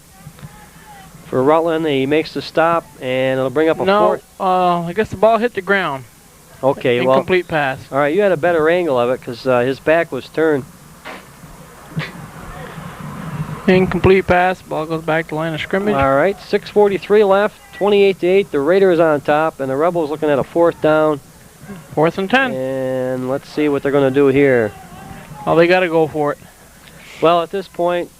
for Rutland. He makes the stop, and it'll bring up a 4th. I guess the ball hit the ground. Okay, Incomplete pass. All right, you had a better angle of it because his back was turned. Incomplete pass. Ball goes back to line of scrimmage. All right, 6:43 left. 28-8. The Raiders on top, and the Rebels looking at a 4th down. 4th and 10. And let's see what they're going to do here. Oh, they got to go for it. Well, at this point,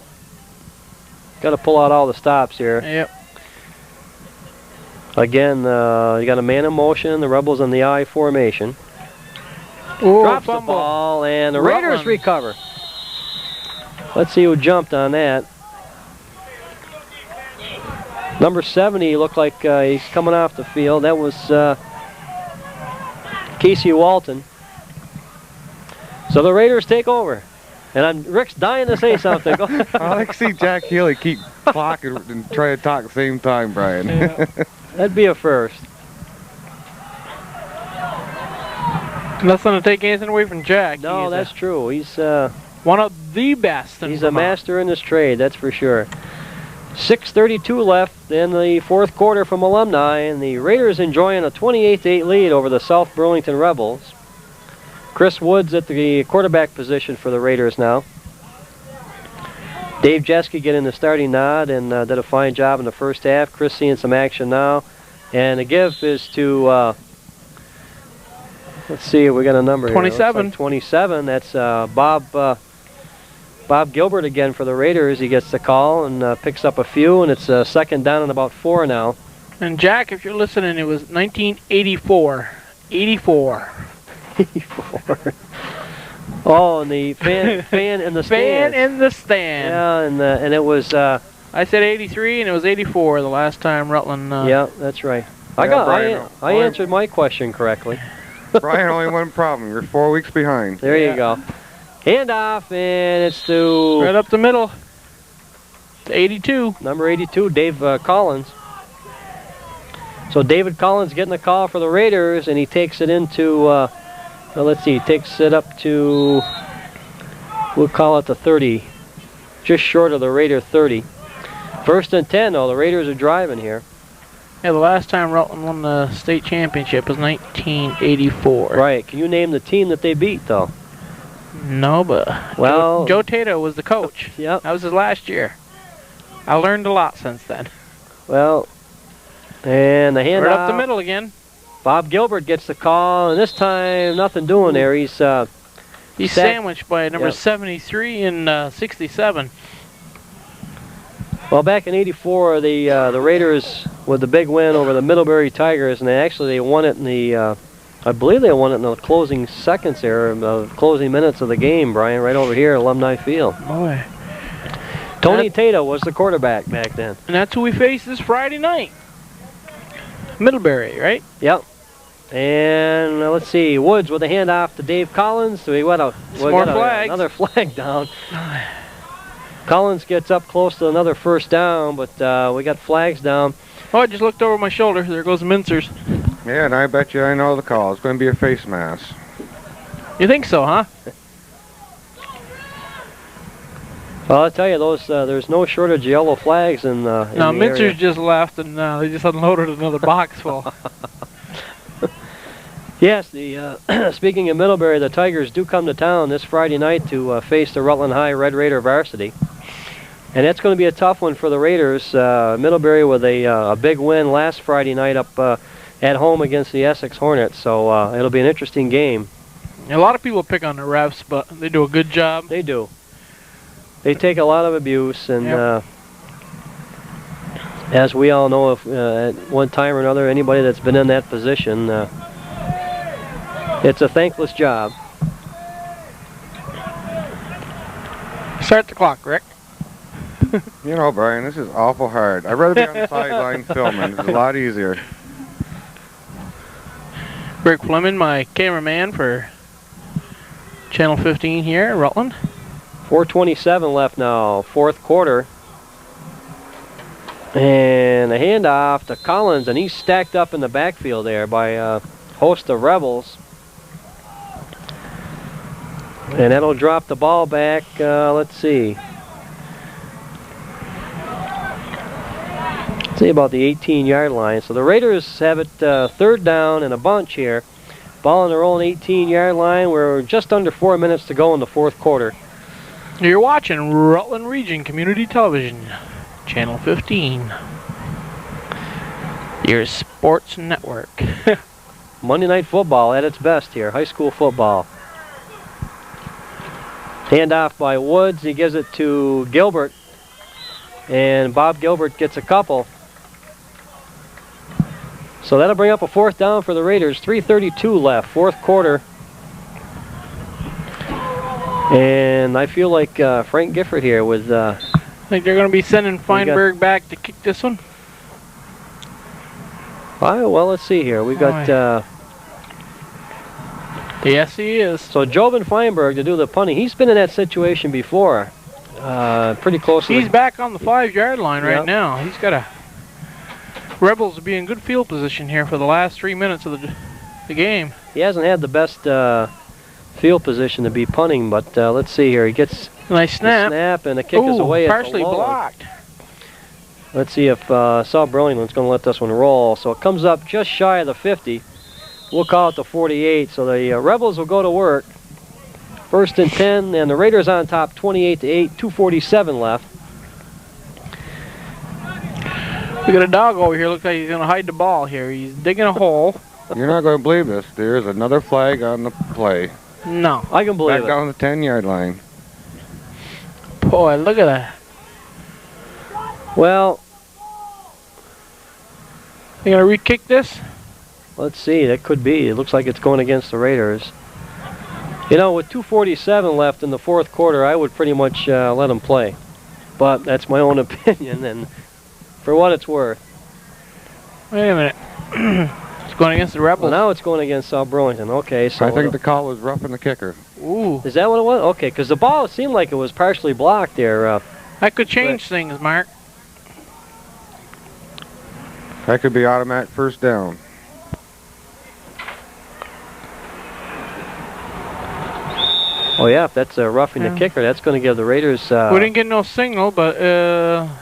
got to pull out all the stops here. Yep. Again, you got a man in motion. The Rebels in the I formation. Ooh, Drops fumble. the ball, and the Raiders Rutland. recover. Let's see who jumped on that. Number 70 looked like he's coming off the field. That was Casey Walton. So the Raiders take over. And Rick's dying to say something. Go. I like to see Jack Healy keep talking and try to talk at the same time, Brian. Yeah. That'd be a first. Nothing to take anything away from Jack. No, that's true. He's one of the best. He's a master in his trade, that's for sure. 6:32 left in the 4th quarter from Alumni, and the Raiders enjoying a 28-8 lead over the South Burlington Rebels. Chris Woods at the quarterback position for the Raiders now. Dave Jeske getting the starting nod and did a fine job in the first half. Chris seeing some action now. And the give is to, let's see, we got a number 27. Here. 27. That's Bob Gilbert again for the Raiders. He gets the call and picks up a few, and it's 2nd down and about 4 now. And Jack, if you're listening, it was 1984. 84. 84. Oh, and the fan in the stand. Fan in the stand. Yeah, and it was. I said 83, and it was 84 the last time Rutland. Yeah, that's right. Brian, I answered my question correctly. Brian, only one problem. You're 4 weeks behind. There you go. Handoff, and it's to right up the middle. To 82. Number 82, Dave Collins. So David Collins getting the call for the Raiders, and he takes it into. Well, let's see. He takes it up to. We'll call it the 30, just short of the Raider 30. 1st and 10. though. The Raiders are driving here. Yeah, the last time Rutland won the state championship was 1984. Right. Can you name the team that they beat, though? No, but well, Joe Tato was the coach. Yep. That was his last year. I learned a lot since then. Well, and the handoff. Right up the middle again. Bob Gilbert gets the call, and this time nothing doing there. He's sandwiched by number 73 and 67. Well, back in '84, the Raiders with the big win over the Middlebury Tigers, and they won it in the. I believe they won it in the closing seconds there, closing minutes of the game, Brian, right over here at Alumni Field. Boy. Tony Tato was the quarterback back then. And that's who we face this Friday night. Middlebury, right? Yep. And let's see, Woods with a handoff to Dave Collins. So we got another flag down. Collins gets up close to another 1st down, but we got flags down. Oh, I just looked over my shoulder. There goes Mintzer's. Yeah, and I bet you I know the call. It's going to be a face mask. You think so, huh? Well, I'll tell you, there's no shortage of yellow flags in the Mintzer's just left, and they just unloaded another box full. Yes, speaking of Middlebury, the Tigers do come to town this Friday night to face the Rutland High Red Raider varsity. And that's going to be a tough one for the Raiders. Middlebury with a big win last Friday night up at home against the Essex Hornets, so it'll be an interesting game. A lot of people pick on the refs, but they do a good job. They do. They take a lot of abuse, and Yep. as we all know, if at one time or another, anybody that's been in that position, it's a thankless job. Start the clock, Rick. You know, Brian, this is awful hard. I'd rather be on the sideline filming. It's a lot easier. Rick Fleming, my cameraman for Channel 15 here at Rutland. 4:27 left now, fourth quarter. And a handoff to Collins, and he's stacked up in the backfield there by a host of Rebels. And that'll drop the ball back, let's see. Say about the 18-yard line. So the Raiders have it third down and a bunch here. Ball on their own 18-yard line. We're just under 4 minutes to go in the fourth quarter. You're watching Rutland Region Community Television, Channel 15. Your sports network. Monday Night Football at its best here. High school football. Handoff by Woods. He gives it to Gilbert. And Bob Gilbert gets a couple. So that'll bring up a fourth down for the Raiders. 3:32 left, fourth quarter. And I feel like Frank Gifford here with... I think they're going to be sending Feinberg back to kick this one. Well, let's see here. We've got... Yes, he is. So Jobin Feinberg to do the punting. He's been in that situation before. Pretty close. He's back on the 5-yard line right now. He's got a... Rebels will be in good field position here for the last 3 minutes of the game. He hasn't had the best field position to be punting, but let's see here. He gets nice snap. Snap, and the kick is away. Partially blocked. Let's see if South Burlington's going to let this one roll. So it comes up just shy of the 50. We'll call it the 48. So the Rebels will go to work. First and 10, and the Raiders on top 28-8, 2:47 left. We got a dog over here. Looks like he's going to hide the ball here. He's digging a hole. You're not going to believe this. There's another flag on the play. No. I can believe Back it. down the 10-yard line. Boy, look at that. Well, You going to re-kick this? let's see. That could be. It looks like it's going against the Raiders. You know, with 2:47 left in the fourth quarter, I would pretty much let them play. But that's my own opinion, and for what it's worth. Wait a minute. It's going against the Rebels. Well, now it's going against South Burlington. Okay, so I think the call was roughing the kicker. Ooh. is that what it was? Okay, because the ball seemed like it was partially blocked there. That could change things, Mark. That could be automatic first down. Oh yeah, if that's roughing the kicker, that's going to give the Raiders. We didn't get no signal, but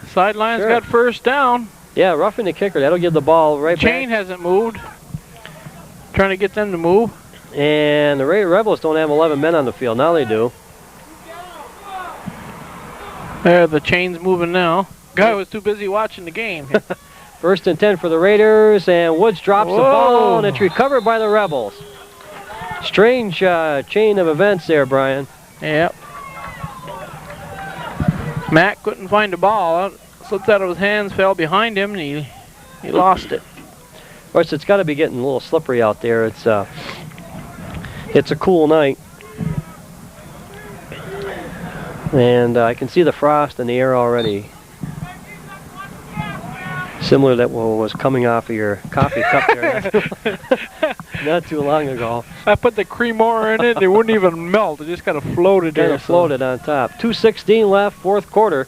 sidelines got first down. Yeah, roughing the kicker. That'll give the ball right Chain back. hasn't moved. Trying to get them to move. And the Rebels don't have 11 men on the field. Now they do. There, the chain's moving now. Guy was too busy watching the game. First and 10 for the Raiders, and Woods drops the ball, and it's recovered by the Rebels. Strange chain of events there, Brian. Yep. Matt couldn't find the ball. Slipped out of his hands, fell behind him, and he lost it. Of course, it's got to be getting a little slippery out there. It's a cool night. And I can see the frost in the air already. Similar to what was coming off of your coffee cup there not too long ago. I put the creamer in it. It wouldn't even melt. It just kind of floated there. Kind of floated on top. 2:16 left, fourth quarter.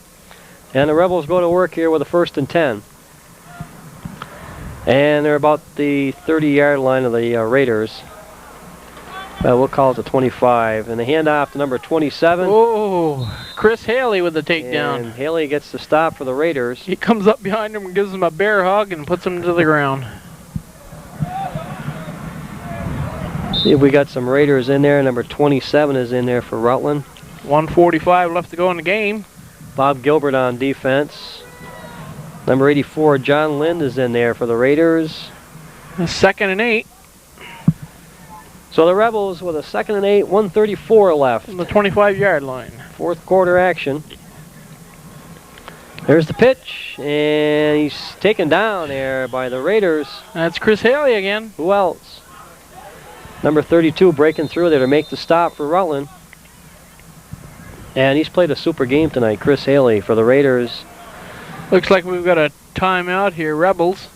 And the Rebels go to work here with a first and 10. And they're about the 30-yard line of the Raiders. We'll call it the 25. And the handoff to number 27. Oh, Chris Haley with the takedown. And Haley gets the stop for the Raiders. He comes up behind him and gives him a bear hug and puts him to the ground. See if we got some Raiders in there. Number 27 is in there for Rutland. 1:45 left to go in the game. Bob Gilbert on defense. Number 84, John Lind, is in there for the Raiders. Second and 8. So the Rebels with a 2nd and 8, 1:34 left. On the 25-yard line. Fourth quarter action. There's the pitch, and he's taken down there by the Raiders. That's Chris Haley again. Who else? Number 32 breaking through there to make the stop for Rutland. And he's played a super game tonight, Chris Haley, for the Raiders. Looks like we've got a timeout here, Rebels.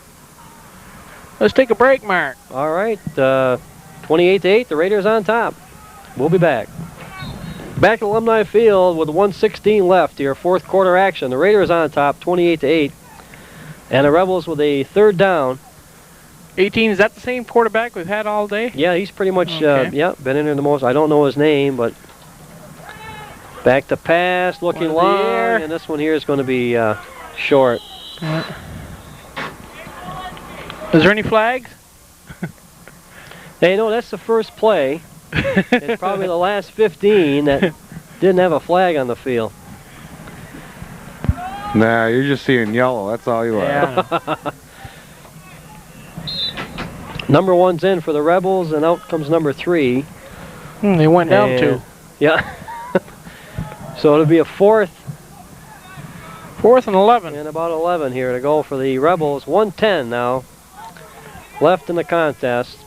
Let's take a break, Mark. All right, 28-8, the Raiders on top. We'll be back. Back at Alumni Field with 1:16 left here, fourth quarter action. The Raiders on top, 28-8. And the Rebels with a third down. 18, is that the same quarterback we've had all day? Yeah, he's pretty much, Okay. been in there the most. I don't know his name, but back to pass, looking One in the long, air. and this one here is going to be short. Is there any flags? Hey, no, that's the first play. It's probably the last 15 that didn't have a flag on the field. Nah, you're just seeing yellow. That's all you are. Yeah. Number 1's in for the Rebels, and out comes number 3. They went down And- 2. Yeah. So it'll be a fourth 4th and 11. and about 11 here to go for the Rebels. 1:10 now left in the contest.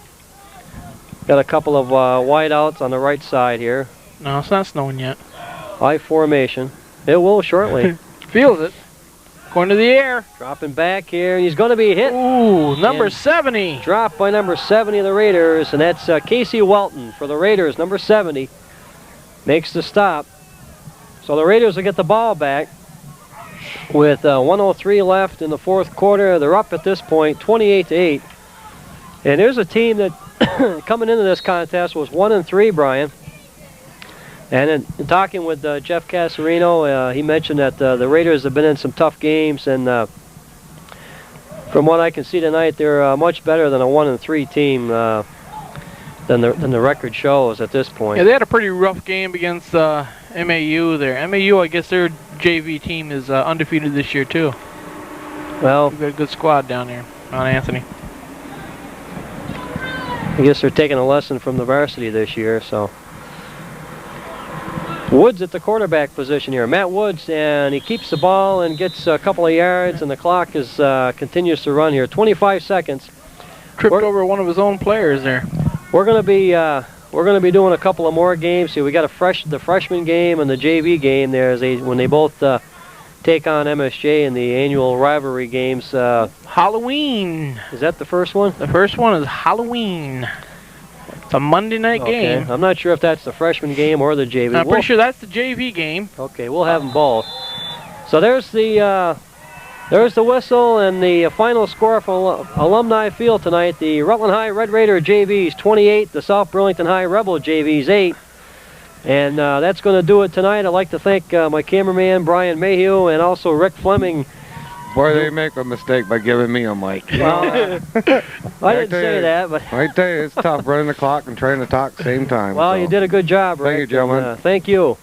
Got a couple of wideouts on the right side here. No, it's not snowing yet. I formation. It will shortly. Feels it. Going to the air. Dropping back here, and he's going to be hit. Ooh, number And 70. Dropped by number 70 of the Raiders, and that's Casey Welton for the Raiders, number 70. Makes the stop. So the Raiders will get the ball back with 1:03 left in the fourth quarter. They're up at this point, 28-8. And there's a team that coming into this contest was 1-3, Brian. And in talking with Jeff Casarino, he mentioned that the Raiders have been in some tough games, and from what I can see tonight, they're much better than a 1-3 team than the record shows at this point. Yeah, they had a pretty rough game against MAU there. MAU, I guess their JV team is undefeated this year too. Well, We've got a good squad down there. Mount Anthony. I guess they're taking a lesson from the varsity this year. So Woods at the quarterback position here. Matt Woods, and he keeps the ball and gets a couple of yards, and the clock is continues to run here. 25 seconds. Tripped over one of his own players there. We're going to be doing a couple of more games. See, we got the freshman game and the JV game there when they both take on MSJ in the annual rivalry games. Halloween. Is that the first one? The first one is Halloween. It's a Monday night game. I'm not sure if that's the freshman game or the JV. I'm pretty sure that's the JV game. Okay, we'll have them both. So there's the whistle and the final score for Alumni Field tonight. The Rutland High Red Raider JVs 28, the South Burlington High Rebel JVs 8. And that's going to do it tonight. I'd like to thank my cameraman, Brian Mayhew, and also Rick Fleming. Boy, they make a mistake by giving me a mic. Well, I didn't say that, but I tell you, it's tough running the clock and trying to talk at the same time. well, so. you did a good job, Rick. Thank you, gentlemen. Thank you.